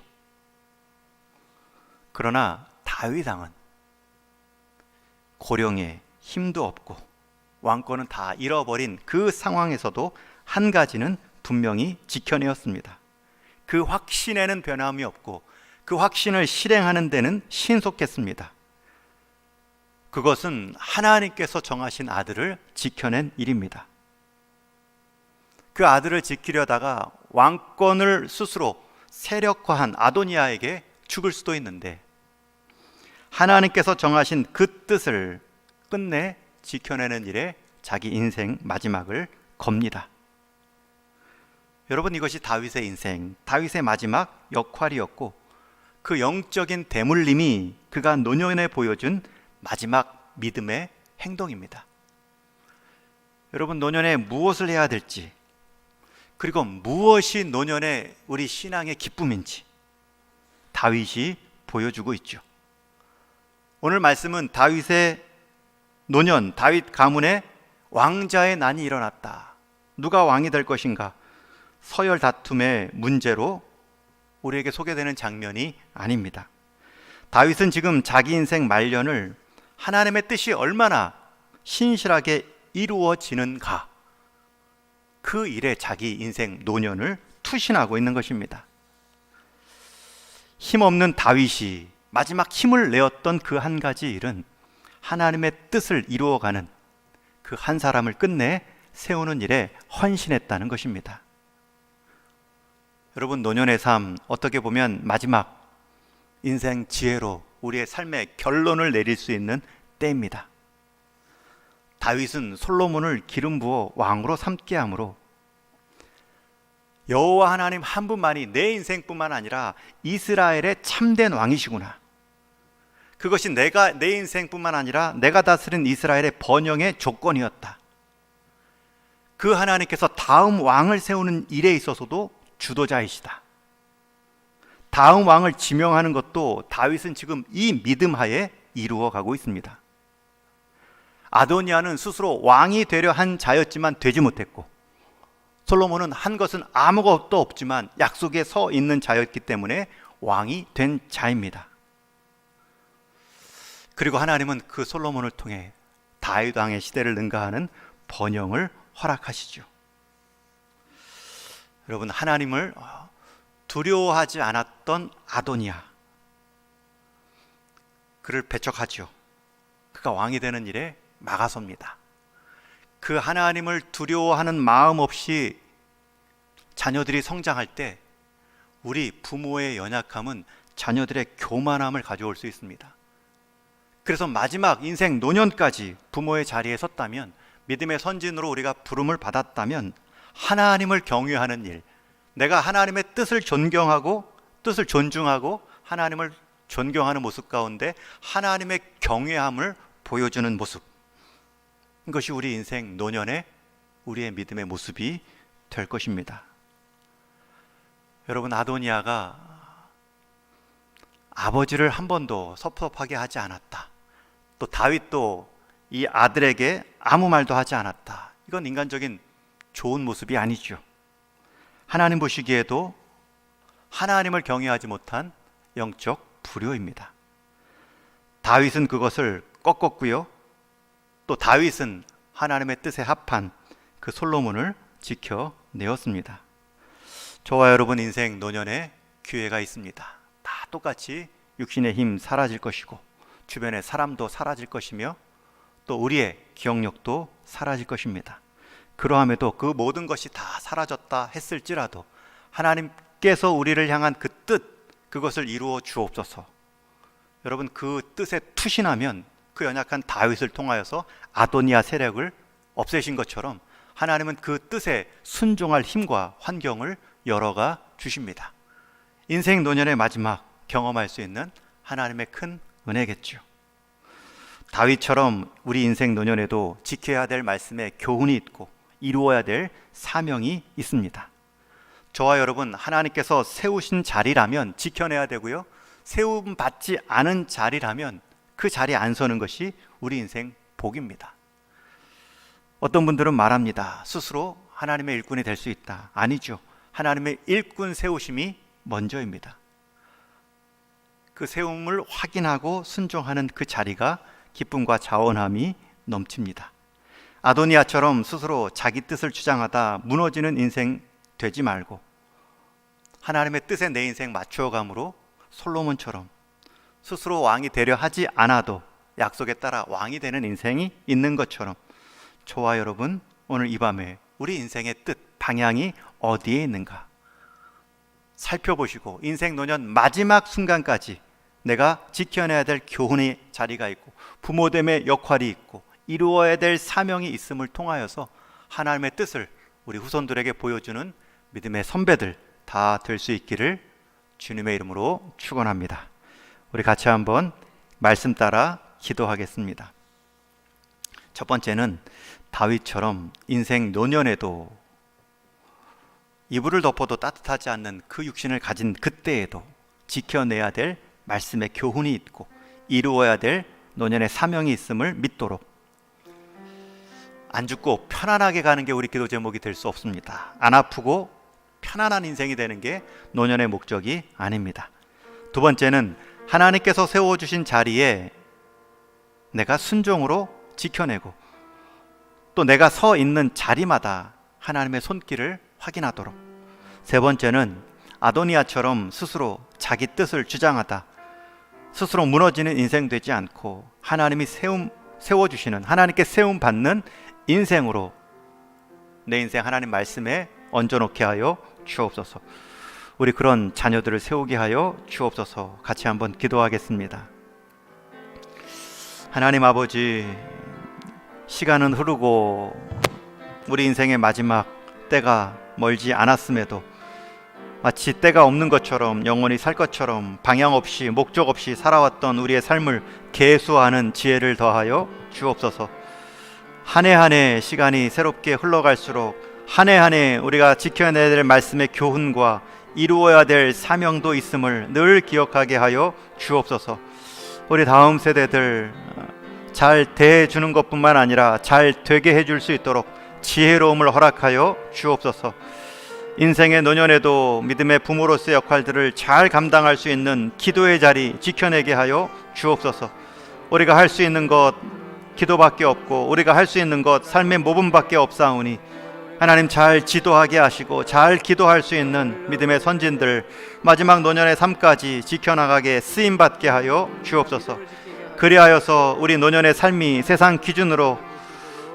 그러나 다윗 왕은 고령에 힘도 없고 왕권은 다 잃어버린 그 상황에서도 한 가지는 분명히 지켜내었습니다. 그 확신에는 변함이 없고 그 확신을 실행하는 데는 신속했습니다. 그것은 하나님께서 정하신 아들을 지켜낸 일입니다. 그 아들을 지키려다가 왕권을 스스로 세력화한 아도니아에게 죽을 수도 있는데 하나님께서 정하신 그 뜻을 끝내 지켜내는 일에 자기 인생 마지막을 겁니다. 여러분, 이것이 다윗의 인생, 다윗의 마지막 역할이었고 그 영적인 대물림이 그가 노년에 보여준 마지막 믿음의 행동입니다. 여러분, 노년에 무엇을 해야 될지, 그리고 무엇이 노년의 우리 신앙의 기쁨인지 다윗이 보여주고 있죠. 오늘 말씀은 다윗의 노년, 다윗 가문에 왕자의 난이 일어났다. 누가 왕이 될 것인가? 서열 다툼의 문제로 우리에게 소개되는 장면이 아닙니다. 다윗은 지금 자기 인생 말년을 하나님의 뜻이 얼마나 신실하게 이루어지는가, 그 일에 자기 인생 노년을 투신하고 있는 것입니다. 힘없는 다윗이 마지막 힘을 내었던 그 한 가지 일은 하나님의 뜻을 이루어가는 그 한 사람을 끝내 세우는 일에 헌신했다는 것입니다. 여러분, 노년의 삶, 어떻게 보면 마지막 인생 지혜로 우리의 삶의 결론을 내릴 수 있는 때입니다. 다윗은 솔로몬을 기름 부어 왕으로 삼게 함으로 여호와 하나님 한 분만이 내 인생뿐만 아니라 이스라엘의 참된 왕이시구나, 그것이 내 인생뿐만 아니라 내가 다스린 이스라엘의 번영의 조건이었다. 그 하나님께서 다음 왕을 세우는 일에 있어서도 주도자이시다. 다음 왕을 지명하는 것도 다윗은 지금 이 믿음 하에 이루어가고 있습니다. 아도니아는 스스로 왕이 되려 한 자였지만 되지 못했고, 솔로몬은 한 것은 아무것도 없지만 약속에 서 있는 자였기 때문에 왕이 된 자입니다. 그리고 하나님은 그 솔로몬을 통해 다윗 왕의 시대를 능가하는 번영을 허락하시죠. 여러분, 하나님을 두려워하지 않았던 아도니아, 그를 배척하죠. 그가 왕이 되는 일에 막아섭니다. 그 하나님을 두려워하는 마음 없이 자녀들이 성장할 때 우리 부모의 연약함은 자녀들의 교만함을 가져올 수 있습니다. 그래서 마지막 인생 노년까지 부모의 자리에 섰다면, 믿음의 선진으로 우리가 부름을 받았다면 하나님을 경외하는 일, 내가 하나님의 뜻을 존경하고 뜻을 존중하고 하나님을 존경하는 모습 가운데 하나님의 경외함을 보여주는 모습, 이것이 우리 인생 노년의 우리의 믿음의 모습이 될 것입니다. 여러분, 아도니아가 아버지를 한 번도 섭섭하게 하지 않았다. 또 다윗도 이 아들에게 아무 말도 하지 않았다. 이건 인간적인 좋은 모습이 아니죠. 하나님 보시기에도 하나님을 경외하지 못한 영적 불효입니다. 다윗은 그것을 꺾었고요. 또 다윗은 하나님의 뜻에 합한 그 솔로몬을 지켜내었습니다. 저와 여러분 인생 노년에 기회가 있습니다. 다 똑같이 육신의 힘 사라질 것이고 주변의 사람도 사라질 것이며 또 우리의 기억력도 사라질 것입니다. 그러함에도 그 모든 것이 다 사라졌다 했을지라도 하나님께서 우리를 향한 그 뜻, 그것을 이루어 주옵소서. 여러분, 그 뜻에 투신하면 그 연약한 다윗을 통하여서 아도니아 세력을 없애신 것처럼 하나님은 그 뜻에 순종할 힘과 환경을 열어가 주십니다. 인생 노년의 마지막 경험할 수 있는 하나님의 큰 은혜겠죠. 다윗처럼 우리 인생 노년에도 지켜야 될 말씀에 교훈이 있고 이루어야 될 사명이 있습니다. 저와 여러분, 하나님께서 세우신 자리라면 지켜내야 되고요, 세움 받지 않은 자리라면 그 자리에 안 서는 것이 우리 인생 복입니다. 어떤 분들은 말합니다. 스스로 하나님의 일꾼이 될 수 있다. 아니죠. 하나님의 일꾼 세우심이 먼저입니다. 그 세움을 확인하고 순종하는 그 자리가 기쁨과 자원함이 넘칩니다. 아도니아처럼 스스로 자기 뜻을 주장하다 무너지는 인생 되지 말고 하나님의 뜻에 내 인생 맞추어감으로 솔로몬처럼 스스로 왕이 되려 하지 않아도 약속에 따라 왕이 되는 인생이 있는 것처럼 저와 여러분, 오늘 이 밤에 우리 인생의 뜻, 방향이 어디에 있는가 살펴보시고 인생 노년 마지막 순간까지 내가 지켜내야 될 교훈의 자리가 있고 부모됨의 역할이 있고 이루어야 될 사명이 있음을 통하여서 하나님의 뜻을 우리 후손들에게 보여주는 믿음의 선배들 다 될 수 있기를 주님의 이름으로 축원합니다. 우리 같이 한번 말씀 따라 기도하겠습니다. 첫 번째는 다윗처럼 인생 노년에도 이불을 덮어도 따뜻하지 않는 그 육신을 가진 그때에도 지켜내야 될 말씀의 교훈이 있고 이루어야 될 노년의 사명이 있음을 믿도록, 안 죽고 편안하게 가는 게 우리 기도 제목이 될 수 없습니다. 안 아프고 편안한 인생이 되는 게 노년의 목적이 아닙니다. 두 번째는 하나님께서 세워주신 자리에 내가 순종으로 지켜내고 또 내가 서 있는 자리마다 하나님의 손길을 확인하도록. 세 번째는 아도니아처럼 스스로 자기 뜻을 주장하다 스스로 무너지는 인생 되지 않고 하나님이 세워주시는, 하나님께 세움받는 인생으로 내 인생 하나님 말씀에 얹어놓게 하여 주옵소서. 우리 그런 자녀들을 세우게 하여 주옵소서. 같이 한번 기도하겠습니다. 하나님 아버지, 시간은 흐르고 우리 인생의 마지막 때가 멀지 않았음에도 마치 때가 없는 것처럼, 영원히 살 것처럼 방향 없이 목적 없이 살아왔던 우리의 삶을 계수하는 지혜를 더하여 주옵소서. 한 해 한 해 시간이 새롭게 흘러갈수록 한 해 한 해 우리가 지켜내야 될 말씀의 교훈과 이루어야 될 사명도 있음을 늘 기억하게 하여 주옵소서. 우리 다음 세대들 잘 대해주는 것뿐만 아니라 잘 되게 해줄 수 있도록 지혜로움을 허락하여 주옵소서. 인생의 노년에도 믿음의 부모로서의 역할들을 잘 감당할 수 있는 기도의 자리 지켜내게 하여 주옵소서. 우리가 할 수 있는 것 기도밖에 없고 우리가 할 수 있는 것 삶의 모범밖에 없사오니 하나님 잘 지도하게 하시고 잘 기도할 수 있는 믿음의 선진들 마지막 노년의 삶까지 지켜나가게 쓰임받게 하여 주옵소서. 그리하여서 우리 노년의 삶이 세상 기준으로,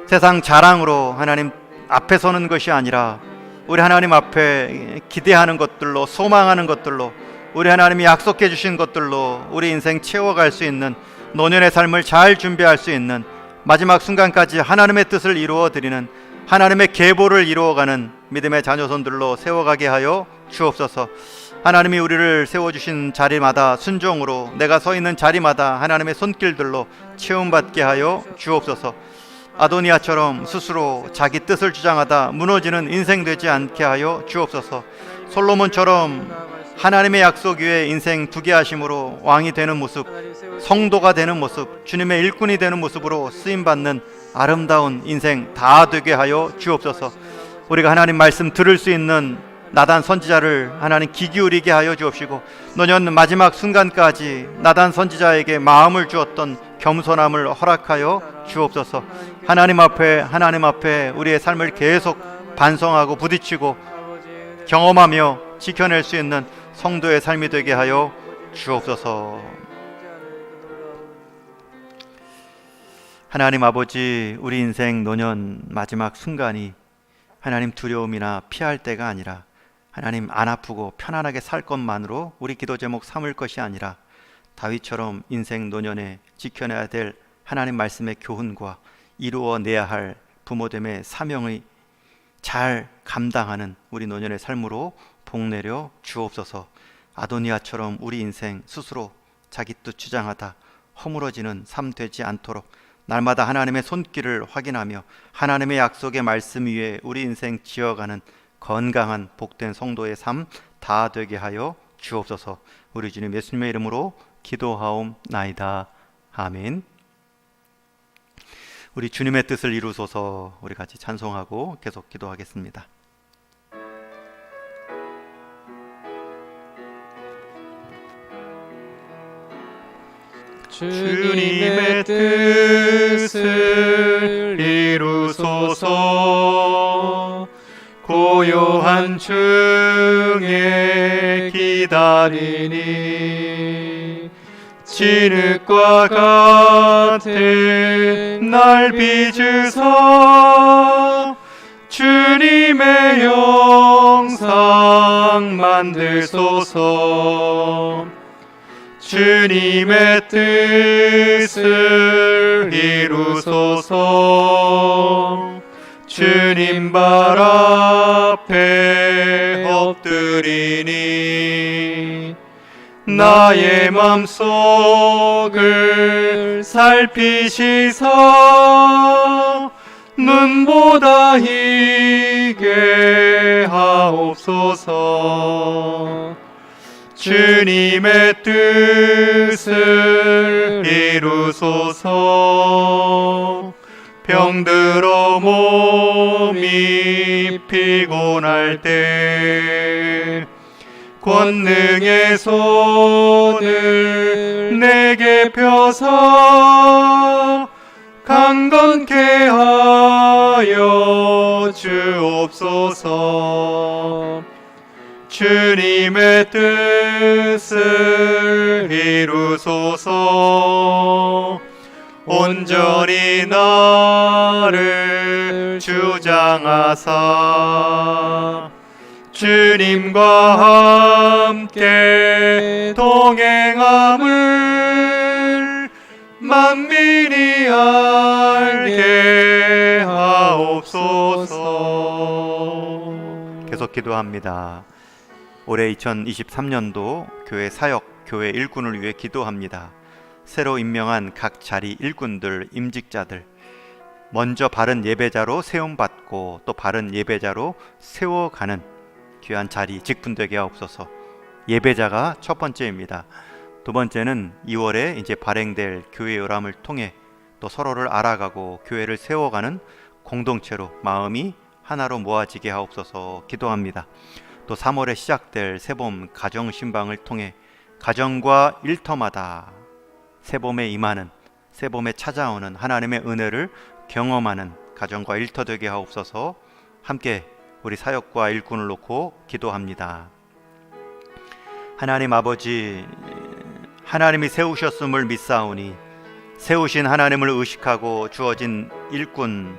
세상 자랑으로 하나님 앞에 서는 것이 아니라 우리 하나님 앞에 기대하는 것들로, 소망하는 것들로, 우리 하나님이 약속해 주신 것들로 우리 인생 채워갈 수 있는, 노년의 삶을 잘 준비할 수 있는, 마지막 순간까지 하나님의 뜻을 이루어 드리는, 하나님의 계보를 이루어가는 믿음의 자녀손들로 세워가게 하여 주옵소서. 하나님이 우리를 세워주신 자리마다 순종으로, 내가 서 있는 자리마다 하나님의 손길들로 채움받게 하여 주옵소서. 아도니아처럼 스스로 자기 뜻을 주장하다 무너지는 인생 되지 않게 하여 주옵소서. 솔로몬처럼 하나님의 약속 위에 인생 두게 하심으로 왕이 되는 모습, 성도가 되는 모습, 주님의 일꾼이 되는 모습으로 쓰임받는 아름다운 인생 다 되게 하여 주옵소서. 우리가 하나님 말씀 들을 수 있는 나단 선지자를 하나님 귀 기울이게 하여 주옵시고, 노년 마지막 순간까지 나단 선지자에게 마음을 주었던 겸손함을 허락하여 주옵소서. 하나님 앞에 우리의 삶을 계속 반성하고 부딪히고 경험하며 지켜낼 수 있는 성도의 삶이 되게 하여 주옵소서. 하나님 아버지, 우리 인생 노년 마지막 순간이 하나님 두려움이나 피할 때가 아니라 하나님 안 아프고 편안하게 살 것만으로 우리 기도 제목 삼을 것이 아니라 다윗처럼 인생 노년에 지켜내야 될 하나님 말씀의 교훈과 이루어내야 할 부모됨의 사명의 잘 감당하는 우리 노년의 삶으로 복내려 주옵소서. 아도니아처럼 우리 인생 스스로 자기 뜻 주장하다 허물어지는 삶 되지 않도록 날마다 하나님의 손길을 확인하며 하나님의 약속의 말씀 위에 우리 인생 지어가는 건강한 복된 성도의 삶 다 되게 하여 주옵소서. 우리 주님 예수님의 이름으로 기도하옵나이다. 아멘. 우리 주님의 뜻을 이루소서. 우리 같이 찬송하고 계속 기도하겠습니다. 주님의 뜻을 이루소서. 고요한 중에 기다리니 진흙과 같은 날 빚으사 주님의 영상 만들소서. 주님의 뜻을 이루소서. 주님 발 앞에 엎드리니 나의 맘속을 살피시사 눈보다 희게 하옵소서. 주님의 뜻을 이루소서. 병들어 몸이 피곤할 때 권능의 손을 내게 펴사 강건케 하여 주옵소서. 주님의 뜻을 이루소서. 온전히 나를 주장하사 주님과 함께 동행함을 만민이 알게 하옵소서. 계속 기도합니다. 올해 2023년도 교회 사역, 교회 일꾼을 위해 기도합니다. 새로 임명한 각 자리 일꾼들, 임직자들 먼저 바른 예배자로 세움받고 또 바른 예배자로 세워가는 귀한 자리 직분되게 하옵소서. 예배자가 첫 번째입니다. 두 번째는 2월에 이제 발행될 교회 요람을 통해 또 서로를 알아가고 교회를 세워가는 공동체로 마음이 하나로 모아지게 하옵소서 기도합니다. 또 3월에 시작될 새봄 가정신방을 통해 가정과 일터마다 새봄에 임하는, 새봄에 찾아오는 하나님의 은혜를 경험하는 가정과 일터 되게 하옵소서. 함께 우리 사역과 일꾼을 놓고 기도합니다. 하나님 아버지, 하나님이 세우셨음을 믿사오니 세우신 하나님을 의식하고 주어진 일꾼,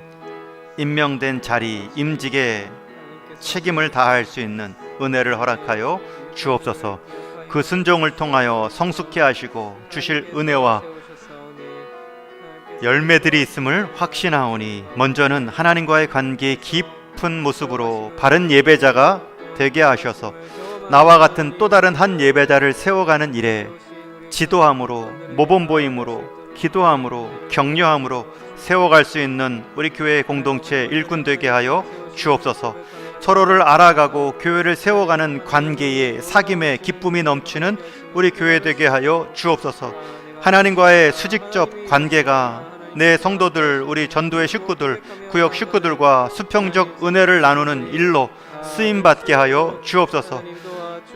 임명된 자리, 임직에 책임을 다할 수 있는 은혜를 허락하여 주옵소서. 그 순종을 통하여 성숙케 하시고 주실 은혜와 열매들이 있음을 확신하오니 먼저는 하나님과의 관계의 깊은 모습으로 바른 예배자가 되게 하셔서 나와 같은 또 다른 한 예배자를 세워가는 일에 지도함으로, 모범보임으로, 기도함으로, 격려함으로 세워갈 수 있는 우리 교회의 공동체 일꾼 되게 하여 주옵소서. 서로를 알아가고 교회를 세워가는 관계에 사귐의 기쁨이 넘치는 우리 교회 되게 하여 주옵소서. 하나님과의 수직적 관계가 내 성도들, 우리 전도의 식구들, 구역 식구들과 수평적 은혜를 나누는 일로 쓰임받게 하여 주옵소서.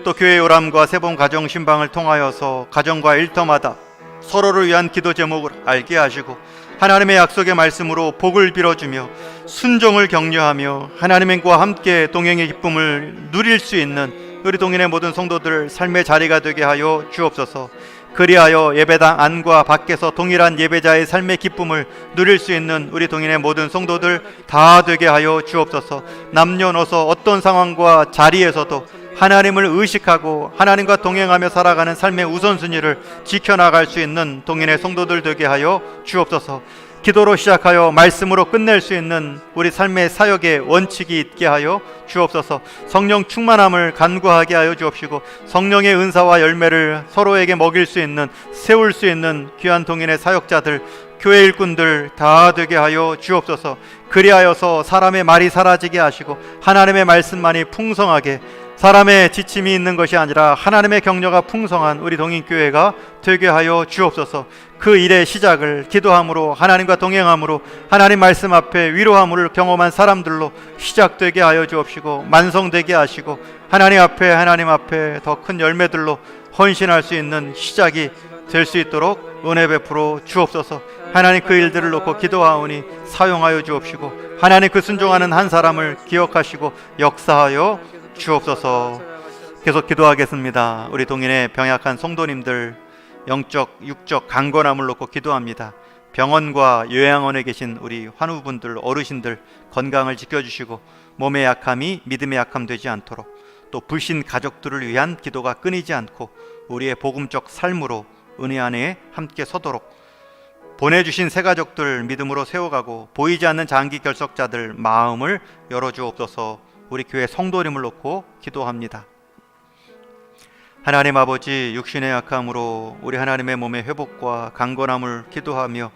또 교회 요람과 새봄 가정 신방을 통하여서 가정과 일터마다 서로를 위한 기도 제목을 알게 하시고 하나님의 약속의 말씀으로 복을 빌어주며 순종을 격려하며 하나님과 함께 동행의 기쁨을 누릴 수 있는 우리 동인의 모든 성도들 삶의 자리가 되게 하여 주옵소서. 그리하여 예배당 안과 밖에서 동일한 예배자의 삶의 기쁨을 누릴 수 있는 우리 동인의 모든 성도들 다 되게 하여 주옵소서. 남녀노소 어떤 상황과 자리에서도 하나님을 의식하고 하나님과 동행하며 살아가는 삶의 우선순위를 지켜나갈 수 있는 동인의 성도들 되게 하여 주옵소서. 기도로 시작하여 말씀으로 끝낼 수 있는 우리 삶의 사역의 원칙이 있게 하여 주옵소서. 성령 충만함을 간구하게 하여 주옵시고 성령의 은사와 열매를 서로에게 먹일 수 있는, 세울 수 있는 귀한 동인의 사역자들, 교회 일꾼들 다 되게 하여 주옵소서. 그리하여서 사람의 말이 사라지게 하시고 하나님의 말씀만이 풍성하게, 사람의 지침이 있는 것이 아니라 하나님의 격려가 풍성한 우리 동인교회가 되게 하여 주옵소서. 그 일의 시작을 기도함으로, 하나님과 동행함으로, 하나님 말씀 앞에 위로함을 경험한 사람들로 시작되게 하여 주옵시고 만성되게 하시고 하나님 앞에 더 큰 열매들로 헌신할 수 있는 시작이 될 수 있도록 은혜 베풀어 주옵소서. 하나님 그 일들을 놓고 기도하오니 사용하여 주옵시고 하나님 그 순종하는 한 사람을 기억하시고 역사하여 주옵소서. 계속 기도하겠습니다. 우리 동인의 병약한 성도님들 영적, 육적 강건함을 놓고 기도합니다. 병원과 요양원에 계신 우리 환우분들, 어르신들 건강을 지켜주시고 몸의 약함이 믿음의 약함 되지 않도록, 또 불신 가족들을 위한 기도가 끊이지 않고 우리의 복음적 삶으로 은혜 안에 함께 서도록 보내주신 새 가족들 믿음으로 세워가고 보이지 않는 장기 결석자들 마음을 열어주옵소서. 우리 교회 성도님을 놓고 기도합니다. 하나님 아버지, 육신의 약함으로 우리 하나님의 몸의 회복과 강건함을 기도하며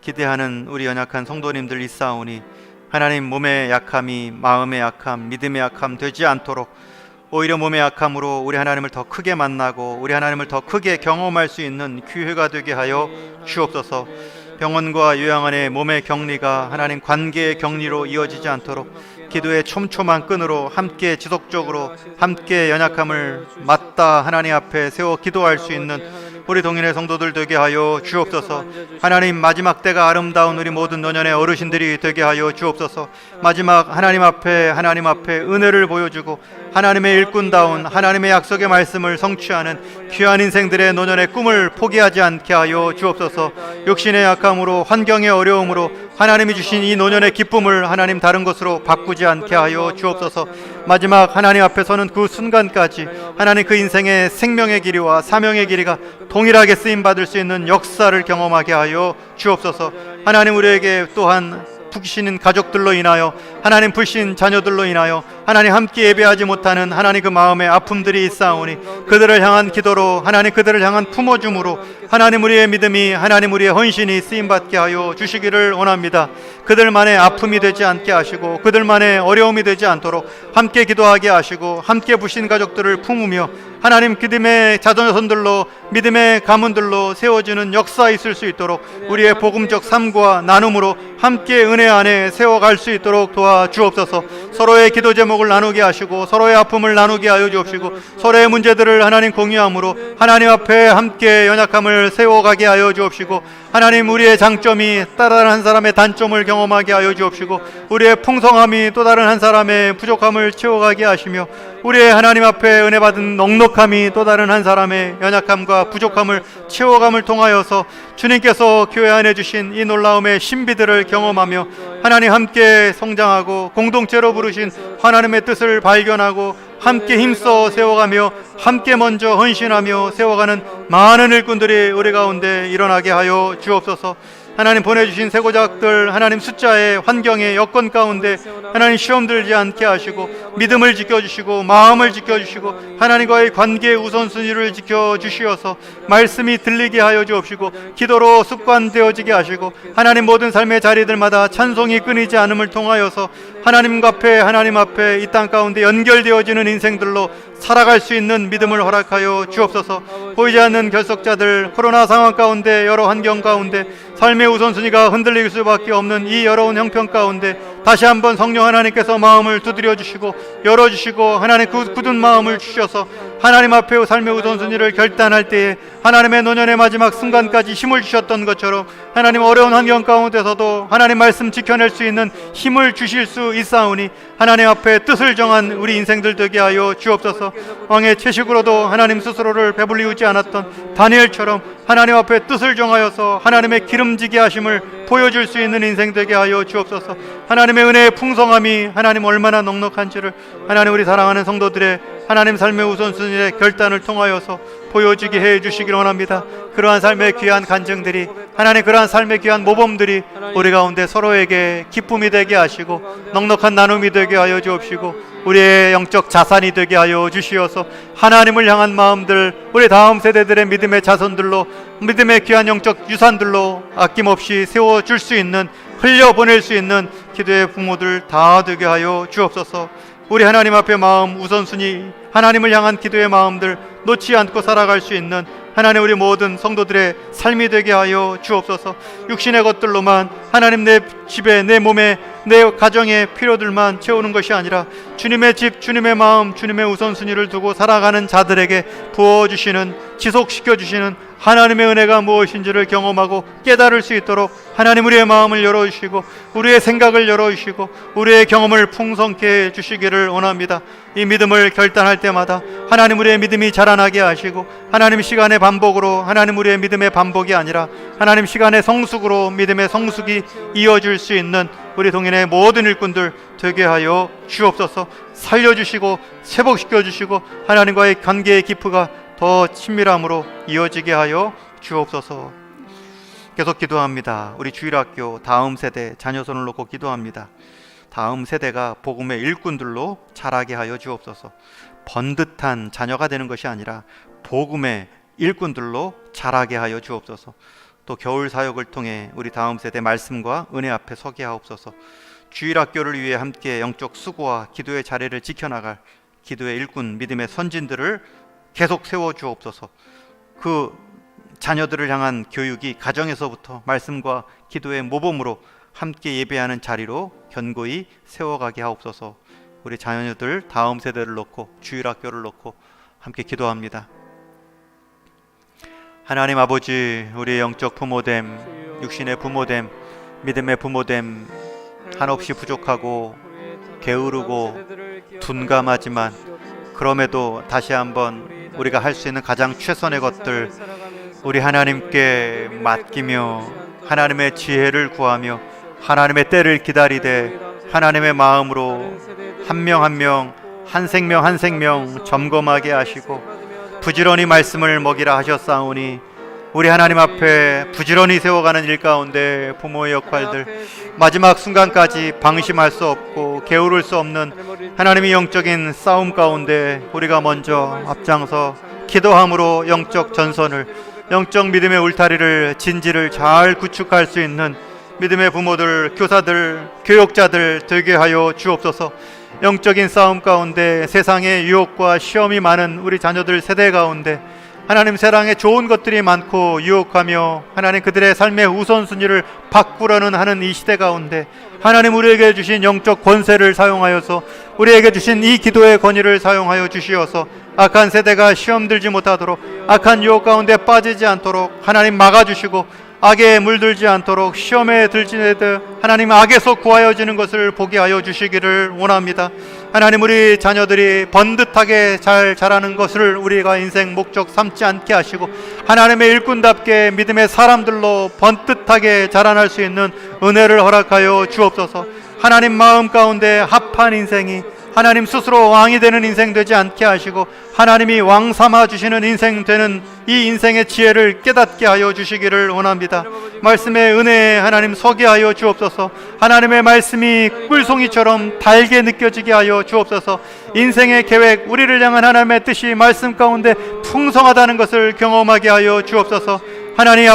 기대하는 우리 연약한 성도님들 있사오니 하나님 몸의 약함이 마음의 약함, 믿음의 약함 되지 않도록 오히려 몸의 약함으로 우리 하나님을 더 크게 만나고 우리 하나님을 더 크게 경험할 수 있는 기회가 되게 하여 주옵소서. 병원과 요양원의 몸의 격리가 하나님 관계의 격리로 이어지지 않도록 기도의 촘촘한 끈으로 함께 지속적으로 함께 연약함을 맞다 하나님 앞에 세워 기도할 수 있는 우리 동인의 성도들 되게 하여 주옵소서. 하나님 마지막 때가 아름다운 우리 모든 노년의 어르신들이 되게 하여 주옵소서. 마지막 하나님 앞에 은혜를 보여주고 하나님의 일꾼다운 하나님의 약속의 말씀을 성취하는 귀한 인생들의 노년의 꿈을 포기하지 않게 하여 주옵소서. 육신의 약함으로 환경의 어려움으로 하나님이 주신 이 노년의 기쁨을 하나님 다른 것으로 바꾸지 않게 하여 주옵소서. 마지막 하나님 앞에 서는 그 순간까지 하나님 그 인생의 생명의 길이와 사명의 길이가 동일하게 쓰임받을 수 있는 역사를 경험하게 하여 주옵소서. 하나님 우리에게 또한 불신인 가족들로 인하여 하나님 불신 자녀들로 인하여 하나님 함께 예배하지 못하는 하나님 그 마음의 아픔들이 있사오니 그들을 향한 기도로 하나님 그들을 향한 품어줌으로 하나님 우리의 믿음이 하나님 우리의 헌신이 쓰임받게 하여 주시기를 원합니다. 그들만의 아픔이 되지 않게 하시고 그들만의 어려움이 되지 않도록 함께 기도하게 하시고 함께 불신 가족들을 품으며 하나님 믿음의 자손들로 믿음의 가문들로 세워지는 역사 있을 수 있도록 우리의 복음적 삶과 나눔으로 함께 은혜 안에 세워갈 수 있도록 도와주옵소서. 서로의 기도 제목을 나누게 하시고 서로의 아픔을 나누게 하여 주옵시고 서로의 문제들을 하나님 공유함으로 하나님 앞에 함께 연약함을 세워가게 하여 주옵시고 하나님 우리의 장점이 또 다른 한 사람의 단점을 경험하게 하여 주옵시고 우리의 풍성함이 또 다른 한 사람의 부족함을 채워가게 하시며 우리의 하나님 앞에 은혜 받은 넉넉함이 또 다른 한 사람의 연약함과 부족함을 채워감을 통하여서 주님께서 교회 안에 주신 이 놀라움의 신비들을 경험하며 하나님 함께 성장하고 공동체로 부르신 하나님의 뜻을 발견하고 함께 힘써 세워가며 함께 먼저 헌신하며 세워가는 많은 일꾼들이 우리 가운데 일어나게 하여 주옵소서. 하나님 보내주신 세고작들 하나님 숫자의 환경의 여건 가운데 하나님 시험 들지 않게 하시고 믿음을 지켜주시고 마음을 지켜주시고 하나님과의 관계의 우선순위를 지켜주시어서 말씀이 들리게 하여 주옵시고 기도로 습관되어지게 하시고 하나님 모든 삶의 자리들마다 찬송이 끊이지 않음을 통하여서 하나님 앞에 이 땅 가운데 연결되어지는 인생들로 살아갈 수 있는 믿음을 허락하여 주옵소서. 보이지 않는 결석자들 코로나 상황 가운데 여러 환경 가운데 삶의 우선순위가 흔들릴 수밖에 없는 이 어려운 형편 가운데 다시 한번 성령 하나님께서 마음을 두드려 주시고 열어주시고 하나님 그 굳은 마음을 주셔서 하나님 앞에 삶의 우선순위를 결단할 때에 하나님의 노년의 마지막 순간까지 힘을 주셨던 것처럼 하나님 어려운 환경 가운데서도 하나님 말씀 지켜낼 수 있는 힘을 주실 수 있사오니 하나님 앞에 뜻을 정한 우리 인생들 되게 하여 주옵소서. 왕의 채식으로도 하나님 스스로를 배불리우지 않았던 다니엘처럼 하나님 앞에 뜻을 정하여서 하나님의 기름지게 하심을 보여줄 수 있는 인생 되게 하여 주옵소서. 하나님의 은혜의 풍성함이 하나님 얼마나 넉넉한지를 하나님 우리 사랑하는 성도들의 하나님 삶의 우선순위의 결단을 통하여서 보여지게 해 주시길 원합니다. 그러한 삶의 귀한 간증들이 하나님 그러한 삶의 귀한 모범들이 우리 가운데 서로에게 기쁨이 되게 하시고 넉넉한 나눔이 되게 하여 주옵시고 우리의 영적 자산이 되게 하여 주시어서 하나님을 향한 마음들 우리 다음 세대들의 믿음의 자손들로 믿음의 귀한 영적 유산들로 아낌없이 세워줄 수 있는 흘려보낼 수 있는 기도의 부모들 다 되게 하여 주옵소서. 우리 하나님 앞에 마음 우선순위 하나님을 향한 기도의 마음들 놓지 않고 살아갈 수 있는 하나님 우리 모든 성도들의 삶이 되게 하여 주옵소서. 육신의 것들로만 하나님 내 집에 내 몸에 내 가정의 필요들만 채우는 것이 아니라 주님의 집 주님의 마음 주님의 우선순위를 두고 살아가는 자들에게 부어주시는 지속시켜주시는 하나님의 은혜가 무엇인지를 경험하고 깨달을 수 있도록 하나님 우리의 마음을 열어주시고 우리의 생각을 열어주시고 우리의 경험을 풍성케 해주시기를 원합니다. 이 믿음을 결단할 때마다 하나님 우리의 믿음이 자라나게 하시고 하나님 시간의 반복으로 하나님 우리의 믿음의 반복이 아니라 하나님 시간의 성숙으로 믿음의 성숙이 이어질 수 있는 우리 동인의 모든 일꾼들 되게 하여 주옵소서. 살려주시고 회복시켜 주시고 하나님과의 관계의 기프가 더 친밀함으로 이어지게 하여 주옵소서. 계속 기도합니다. 우리 주일학교 다음 세대 자녀 손을 놓고 기도합니다. 다음 세대가 복음의 일꾼들로 자라게 하여 주옵소서. 번듯한 자녀가 되는 것이 아니라 복음의 일꾼들로 자라게 하여 주옵소서. 또 겨울 사역을 통해 우리 다음 세대 말씀과 은혜 앞에 서게 하옵소서. 주일학교를 위해 함께 영적 수고와 기도의 자리를 지켜나갈 기도의 일꾼, 믿음의 선진들을 계속 세워 주옵소서. 그 자녀들을 향한 교육이 가정에서부터 말씀과 기도의 모범으로 함께 예배하는 자리로 견고히 세워가게 하옵소서. 우리 자녀들 다음 세대를 놓고 주일학교를 놓고 함께 기도합니다. 하나님 아버지, 우리의 영적 부모됨, 육신의 부모됨, 믿음의 부모됨 한없이 부족하고 게으르고 둔감하지만 그럼에도 다시 한번 우리가 할 수 있는 가장 최선의 것들 우리 하나님께 맡기며 하나님의 지혜를 구하며 하나님의 때를 기다리되 하나님의 마음으로 한 명 한 명, 한 생명 한 생명 점검하게 하시고 부지런히 말씀을 먹이라 하셨사오니 우리 하나님 앞에 부지런히 세워가는 일 가운데 부모의 역할들 마지막 순간까지 방심할 수 없고 게으를 수 없는 하나님의 영적인 싸움 가운데 우리가 먼저 앞장서 기도함으로 영적 전선을, 영적 믿음의 울타리를, 진지를 잘 구축할 수 있는 믿음의 부모들, 교사들, 교육자들 되게 하여 주옵소서. 영적인 싸움 가운데 세상의 유혹과 시험이 많은 우리 자녀들 세대 가운데 하나님, 세상에 좋은 것들이 많고 유혹하며 하나님 그들의 삶의 우선순위를 바꾸려는 하는 이 시대 가운데 하나님, 우리에게 주신 영적 권세를 사용하여서 우리에게 주신 이 기도의 권위를 사용하여 주시어서 악한 세대가 시험 들지 못하도록, 악한 유혹 가운데 빠지지 않도록 하나님 막아주시고 악에 물들지 않도록, 시험에 들지내듯 하나님 악에서 구하여지는 것을 보게 하여 주시기를 원합니다. 하나님, 우리 자녀들이 번듯하게 잘 자라는 것을 우리가 인생 목적 삼지 않게 하시고 하나님의 일꾼답게 믿음의 사람들로 번듯하게 자라날 수 있는 은혜를 허락하여 주옵소서. 하나님 마음 가운데 합한 인생이 하나님 스스로 왕이 되는 인생 되지 않게 하시고 하나님이 왕 삼아 주시는 인생 되는 이 인생의 지혜를 깨닫게 하여 주시기를 원합니다. 말씀의 은혜에 하나님 서게 하여 주옵소서. 하나님의 말씀이 꿀송이처럼 달게 느껴지게 하여 주옵소서. 인생의 계획, 우리를 향한 하나님의 뜻이 말씀 가운데 풍성하다는 것을 경험하게 하여 주옵소서. 하나님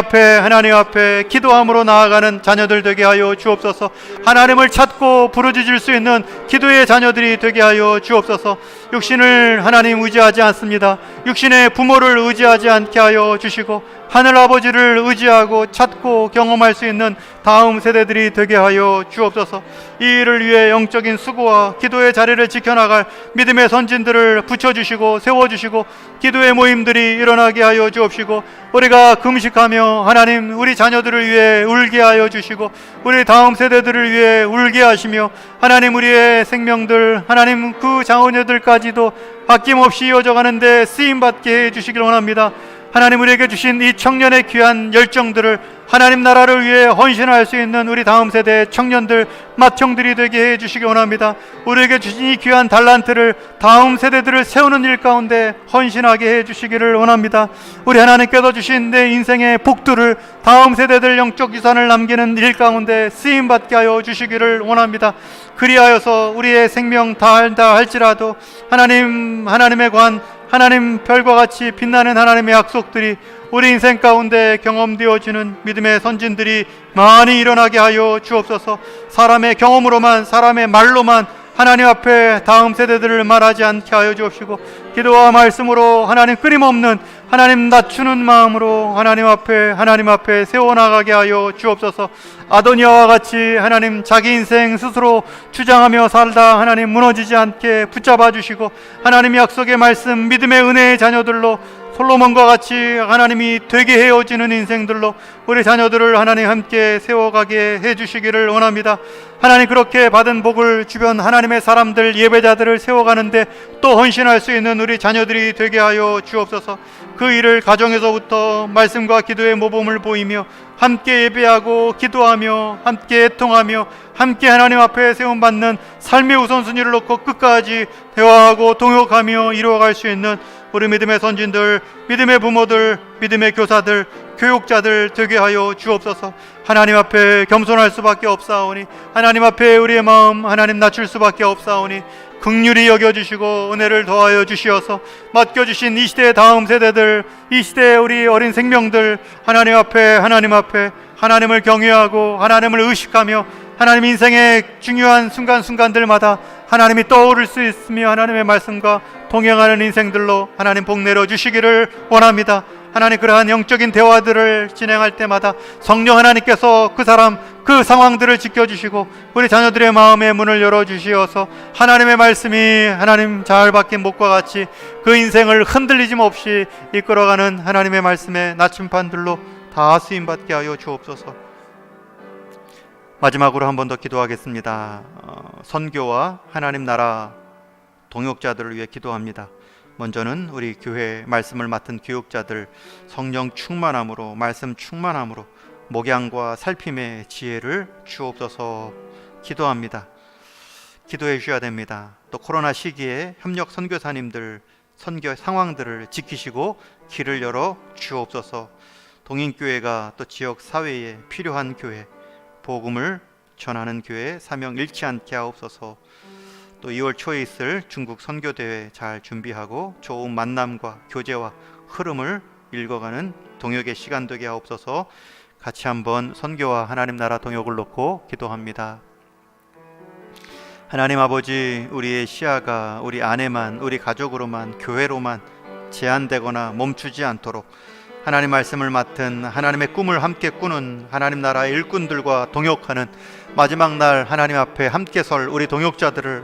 앞에 기도함으로 나아가는 자녀들 되게 하여 주옵소서. 하나님을 찾고 부르짖을 수 있는 기도의 자녀들이 되게 하여 주옵소서. 육신을 하나님 의지하지 않습니다. 육신의 부모를 의지하지 않게 하여 주시고 하늘 아버지를 의지하고 찾고 경험할 수 있는 다음 세대들이 되게 하여 주옵소서. 이 일을 위해 영적인 수고와 기도의 자리를 지켜나갈 믿음의 선진들을 붙여주시고 세워주시고 기도의 모임들이 일어나게 하여 주옵시고 우리가 금식하며 하나님, 우리 자녀들을 위해 울게 하여 주시고 우리 다음 세대들을 위해 울게 하시며 하나님, 우리의 생명들, 하나님 그 자녀들까지도 아낌없이 이어져 가는데 쓰임받게 해주시길 원합니다. 하나님, 우리에게 주신 이 청년의 귀한 열정들을 하나님 나라를 위해 헌신할 수 있는 우리 다음 세대 청년들, 맏형들이 되게 해주시기 원합니다. 우리에게 주신 이 귀한 달란트를 다음 세대들을 세우는 일 가운데 헌신하게 해주시기를 원합니다. 우리 하나님께서 주신 내 인생의 복들을 다음 세대들 영적 유산을 남기는 일 가운데 쓰임받게 하여 주시기를 원합니다. 그리하여서 우리의 생명 다한다 할지라도 하나님의 관, 하나님 별과 같이 빛나는 하나님의 약속들이 우리 인생 가운데 경험되어지는 믿음의 선진들이 많이 일어나게 하여 주옵소서. 사람의 경험으로만, 사람의 말로만 하나님 앞에 다음 세대들을 말하지 않게 하여 주옵시고 기도와 말씀으로 하나님 끊임없는 하나님 낮추는 마음으로 하나님 앞에 세워나가게 하여 주옵소서. 아도니아와 같이 하나님 자기 인생 스스로 주장하며 살다 하나님 무너지지 않게 붙잡아 주시고 하나님 약속의 말씀, 믿음의 은혜의 자녀들로 솔로몬과 같이 하나님이 되게 헤어지는 인생들로 우리 자녀들을 하나님 함께 세워가게 해주시기를 원합니다. 하나님, 그렇게 받은 복을 주변 하나님의 사람들, 예배자들을 세워가는데 또 헌신할 수 있는 우리 자녀들이 되게 하여 주옵소서. 그 일을 가정에서부터 말씀과 기도의 모범을 보이며 함께 예배하고 기도하며 함께 애통하며 함께 하나님 앞에 세움받는 삶의 우선순위를 놓고 끝까지 대화하고 동역하며 이루어갈 수 있는 우리 믿음의 선진들, 믿음의 부모들, 믿음의 교사들, 교육자들 되게 하여 주옵소서. 하나님 앞에 겸손할 수밖에 없사오니, 하나님 앞에 우리의 마음 하나님 낮출 수밖에 없사오니 긍휼히 여겨주시고 은혜를 더하여 주시어서 맡겨주신 이 시대의 다음 세대들, 이 시대의 우리 어린 생명들 하나님 앞에 하나님을 경외하고 하나님을 의식하며 하나님 인생의 중요한 순간순간들마다 하나님이 떠오를 수 있으며 하나님의 말씀과 동행하는 인생들로 하나님 복 내려 주시기를 원합니다. 하나님, 그러한 영적인 대화들을 진행할 때마다 성령 하나님께서 그 사람, 그 상황들을 지켜주시고 우리 자녀들의 마음의 문을 열어주시어서 하나님의 말씀이 하나님 잘 박힌 목과 같이 그 인생을 흔들리짐 없이 이끌어가는 하나님의 말씀의 나침반들로 다 쓰임받게 하여 주옵소서. 마지막으로 한 번 더 기도하겠습니다. 선교와 하나님 나라 동역자들을 위해 기도합니다. 먼저는 우리 교회 말씀을 맡은 교육자들 성령 충만함으로, 말씀 충만함으로 목양과 살핌의 지혜를 주옵소서 기도합니다. 기도해 주셔야 됩니다. 또 코로나 시기에 협력 선교사님들 선교 상황들을 지키시고 길을 열어 주옵소서. 동인교회가 또 지역 사회에 필요한 교회, 복음을 전하는 교회 사명 잃지 않게 하옵소서. 또 2월 초에 있을 중국 선교대회 잘 준비하고 좋은 만남과 교제와 흐름을 읽어가는 동역의 시간 되게 하옵소서. 같이 한번 선교와 하나님 나라 동역을 놓고 기도합니다. 하나님 아버지, 우리의 시야가 우리 안에만, 우리 가족으로만, 교회로만 제한되거나 멈추지 않도록 하나님 말씀을 맡은 하나님의 꿈을 함께 꾸는 하나님 나라의 일꾼들과 동역하는 마지막 날 하나님 앞에 함께 설 우리 동역자들을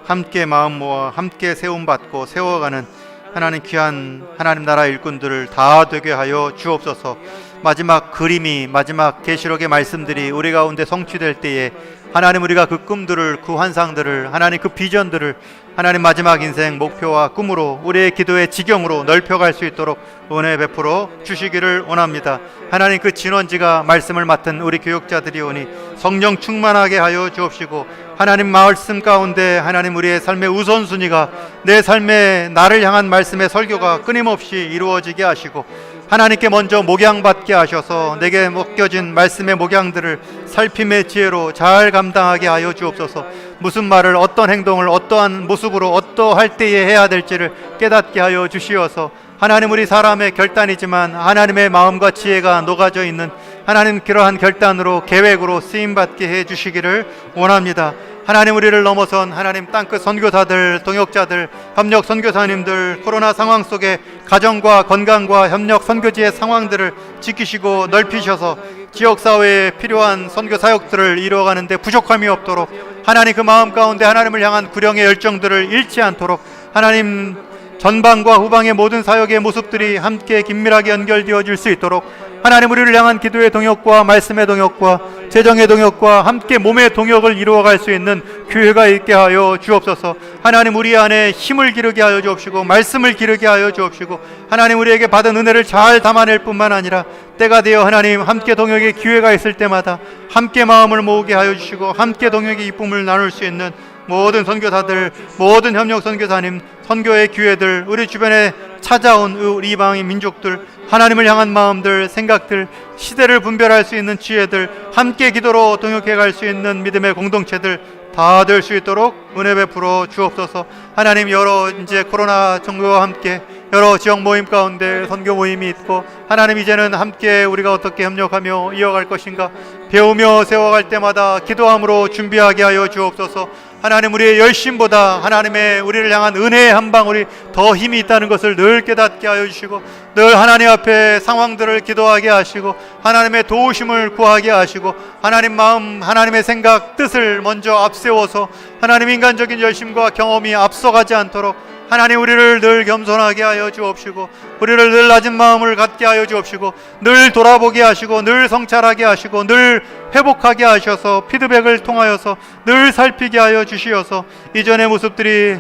함께 마음 모아 함께 세움받고 세워가는 하나님 귀한 하나님 나라 일꾼들을 다 되게 하여 주옵소서. 마지막 그림이, 마지막 계시록의 말씀들이 우리 가운데 성취될 때에 하나님, 우리가 그 꿈들을, 그 환상들을, 하나님 그 비전들을 하나님 마지막 인생 목표와 꿈으로 우리의 기도의 지경으로 넓혀갈 수 있도록 은혜 베풀어 주시기를 원합니다. 하나님, 그 진원지가 말씀을 맡은 우리 교육자들이 오니 성령 충만하게 하여 주옵시고 하나님 말씀 가운데 하나님 우리의 삶의 우선순위가 내 삶의 나를 향한 말씀의 설교가 끊임없이 이루어지게 하시고 하나님께 먼저 목양받게 하셔서 내게 맡겨진 말씀의 목양들을 살핌의 지혜로 잘 감당하게 하여 주옵소서. 무슨 말을, 어떤 행동을, 어떠한 모습으로 어떠할 때에 해야 될지를 깨닫게 하여 주시어서 하나님, 우리 사람의 결단이지만 하나님의 마음과 지혜가 녹아져 있는 하나님 그러한 결단으로, 계획으로 쓰임받게 해 주시기를 원합니다. 하나님, 우리를 넘어선 하나님 땅끝 선교사들, 동역자들, 협력 선교사님들, 코로나 상황 속에 가정과 건강과 협력 선교지의 상황들을 지키시고 넓히셔서 지역사회에 필요한 선교 사역들을 이루어가는 데 부족함이 없도록 하나님 그 마음 가운데 하나님을 향한 구령의 열정들을 잃지 않도록 하나님 전방과 후방의 모든 사역의 모습들이 함께 긴밀하게 연결되어질 수 있도록 하나님, 우리를 향한 기도의 동역과 말씀의 동역과 재정의 동역과 함께 몸의 동역을 이루어갈 수 있는 교회가 있게 하여 주옵소서. 하나님, 우리 안에 힘을 기르게 하여 주옵시고 말씀을 기르게 하여 주옵시고 하나님, 우리에게 받은 은혜를 잘 담아낼 뿐만 아니라 때가 되어 하나님 함께 동역의 기회가 있을 때마다 함께 마음을 모으게 하여 주시고 함께 동역의 기쁨을 나눌 수 있는 모든 선교사들, 모든 협력 선교사님, 선교의 기회들, 우리 주변에 찾아온 우리 이방인 민족들, 하나님을 향한 마음들, 생각들, 시대를 분별할 수 있는 지혜들, 함께 기도로 동역해 갈 수 있는 믿음의 공동체들 다 될 수 있도록 은혜 베풀어 주옵소서. 하나님, 여러 이제 코로나 정부와 함께 여러 지역 모임 가운데 선교 모임이 있고 하나님, 이제는 함께 우리가 어떻게 협력하며 이어갈 것인가 배우며 세워갈 때마다 기도함으로 준비하게 하여 주옵소서. 하나님, 우리의 열심보다 하나님의 우리를 향한 은혜의 한 방울이 더 힘이 있다는 것을 늘 깨닫게 하여 주시고 늘 하나님 앞에 상황들을 기도하게 하시고 하나님의 도우심을 구하게 하시고 하나님 마음, 하나님의 생각, 뜻을 먼저 앞세워서 하나님 인간적인 열심과 경험이 앞서가지 않도록 하나님, 우리를 늘 겸손하게 하여 주옵시고 우리를 늘 낮은 마음을 갖게 하여 주옵시고 늘 돌아보게 하시고 늘 성찰하게 하시고 늘 회복하게 하셔서 피드백을 통하여서 늘 살피게 하여 주시어서 이전의 모습들이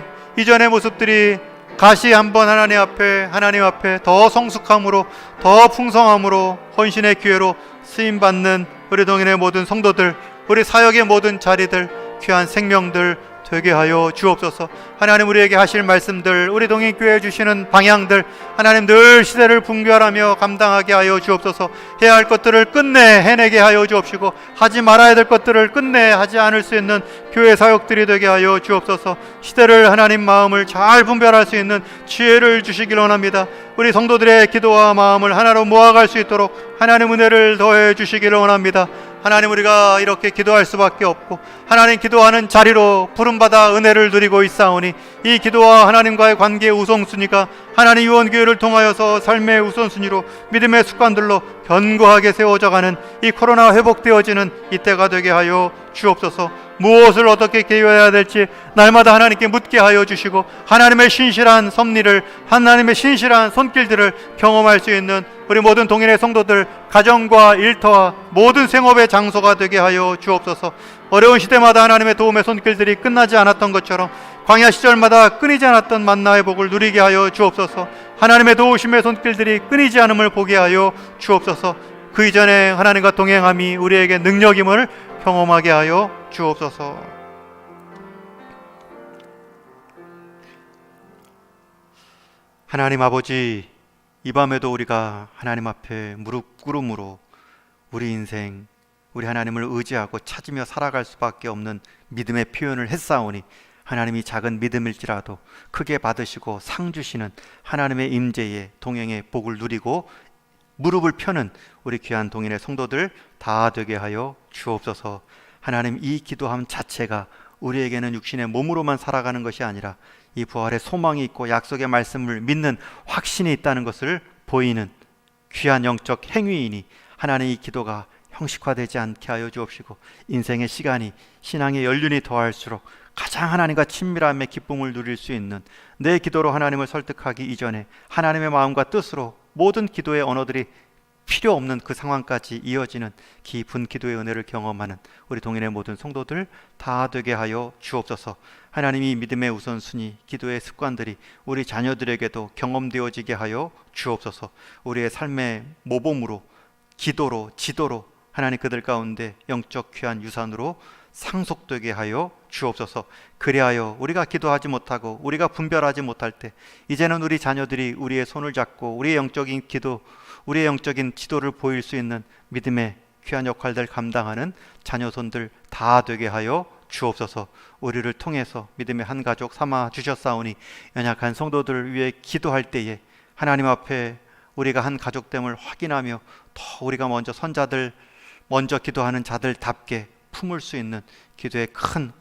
다시 한번 하나님 앞에 더 성숙함으로, 더 풍성함으로, 헌신의 기회로 쓰임받는 우리 동인의 모든 성도들, 우리 사역의 모든 자리들, 귀한 생명들 되게 하여 주옵소서. 하나님, 우리에게 하실 말씀들, 우리 동행교회에 주시는 방향들, 하나님 늘 시대를 분별하며 감당하게 하여 주옵소서. 해야 할 것들을 끝내 해내게 하여 주옵시고, 하지 말아야 될 것들을 끝내 하지 않을 수 있는 교회 사역들이 되게 하여 주옵소서. 시대를, 하나님 마음을 잘 분별할 수 있는 지혜를 주시길 원합니다. 우리 성도들의 기도와 마음을 하나로 모아갈 수 있도록 하나님 은혜를 더해 주시기를 원합니다. 하나님, 우리가 이렇게 기도할 수밖에 없고 하나님 기도하는 자리로 부름받아 은혜를 누리고 있사오니, 이 기도와 하나님과의 관계의 우선순위가 하나님 유언교회를 통하여서 삶의 우선순위로 믿음의 습관들로 견고하게 세워져가는 이 코로나 회복되어지는 이때가 되게 하여 주옵소서. 무엇을 어떻게 기도해야 될지 날마다 하나님께 묻게 하여 주시고, 하나님의 신실한 섭리를, 하나님의 신실한 손길들을 경험할 수 있는 우리 모든 동일의 성도들, 가정과 일터와 모든 생업의 장소가 되게 하여 주옵소서. 어려운 시대마다 하나님의 도움의 손길들이 끝나지 않았던 것처럼 광야 시절마다 끊이지 않았던 만나의 복을 누리게 하여 주옵소서. 하나님의 도우심의 손길들이 끊이지 않음을 보게 하여 주옵소서. 그 이전에 하나님과 동행함이 우리에게 능력임을 경험하게 하여 주옵소서. 하나님 아버지, 이 밤에도 우리가 하나님 앞에 무릎 꿇음으로 우리 인생, 우리 하나님을 의지하고 찾으며 살아갈 수밖에 없는 믿음의 표현을 했사오니, 하나님이 작은 믿음일지라도 크게 받으시고 상 주시는 하나님의 임재의 동행의 복을 누리고 무릎을 펴는 우리 귀한 동인의 성도들 다 되게 하여 주옵소서. 하나님, 이 기도함 자체가 우리에게는 육신의 몸으로만 살아가는 것이 아니라 이 부활의 소망이 있고 약속의 말씀을 믿는 확신이 있다는 것을 보이는 귀한 영적 행위이니, 하나님 이 기도가 형식화되지 않게 하여 주옵시고, 인생의 시간이, 신앙의 연륜이 더할수록 가장 하나님과 친밀함의 기쁨을 누릴 수 있는, 내 기도로 하나님을 설득하기 이전에 하나님의 마음과 뜻으로 모든 기도의 언어들이 필요 없는 그 상황까지 이어지는 깊은 기도의 은혜를 경험하는 우리 동인의 모든 성도들 다 되게 하여 주옵소서. 하나님이 믿음의 우선순위, 기도의 습관들이 우리 자녀들에게도 경험되어지게 하여 주옵소서. 우리의 삶의 모범으로, 기도로, 지도로 하나님 그들 가운데 영적 귀한 유산으로 상속되게 하여 주옵소서. 그리하여 우리가 기도하지 못하고 우리가 분별하지 못할 때, 이제는 우리 자녀들이 우리의 손을 잡고 우리의 영적인 기도, 우리의 영적인 지도를 보일 수 있는 믿음의 귀한 역할들 감당하는 자녀손들 다 되게 하여 주옵소서. 우리를 통해서 믿음의 한 가족 삼아 주셨사오니, 연약한 성도들을 위해 기도할 때에 하나님 앞에 우리가 한 가족됨을 확인하며 더 우리가 먼저 기도하는 자들답게 품을 수 있는 기도의 큰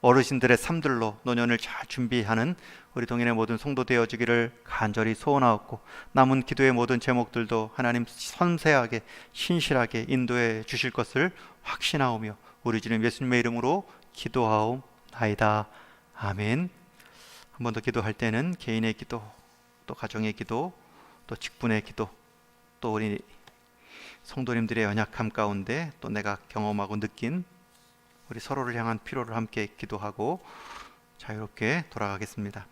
어르신들의 삶들로 노년을 잘 준비하는 우리 동인의 모든 성도 되어지기를 간절히 소원하옵고, 남은 기도의 모든 제목들도 하나님 섬세하게 신실하게 인도해 주실 것을 확신하오며, 우리 주님 예수님의 이름으로 기도하옵나이다. 아멘. 한 번 더 기도할 때는 개인의 기도, 또 가정의 기도, 또 직분의 기도, 또 우리 성도님들의 연약함 가운데 또 내가 경험하고 느낀 우리 서로를 향한 필요를 함께 기도하고 자유롭게 돌아가겠습니다.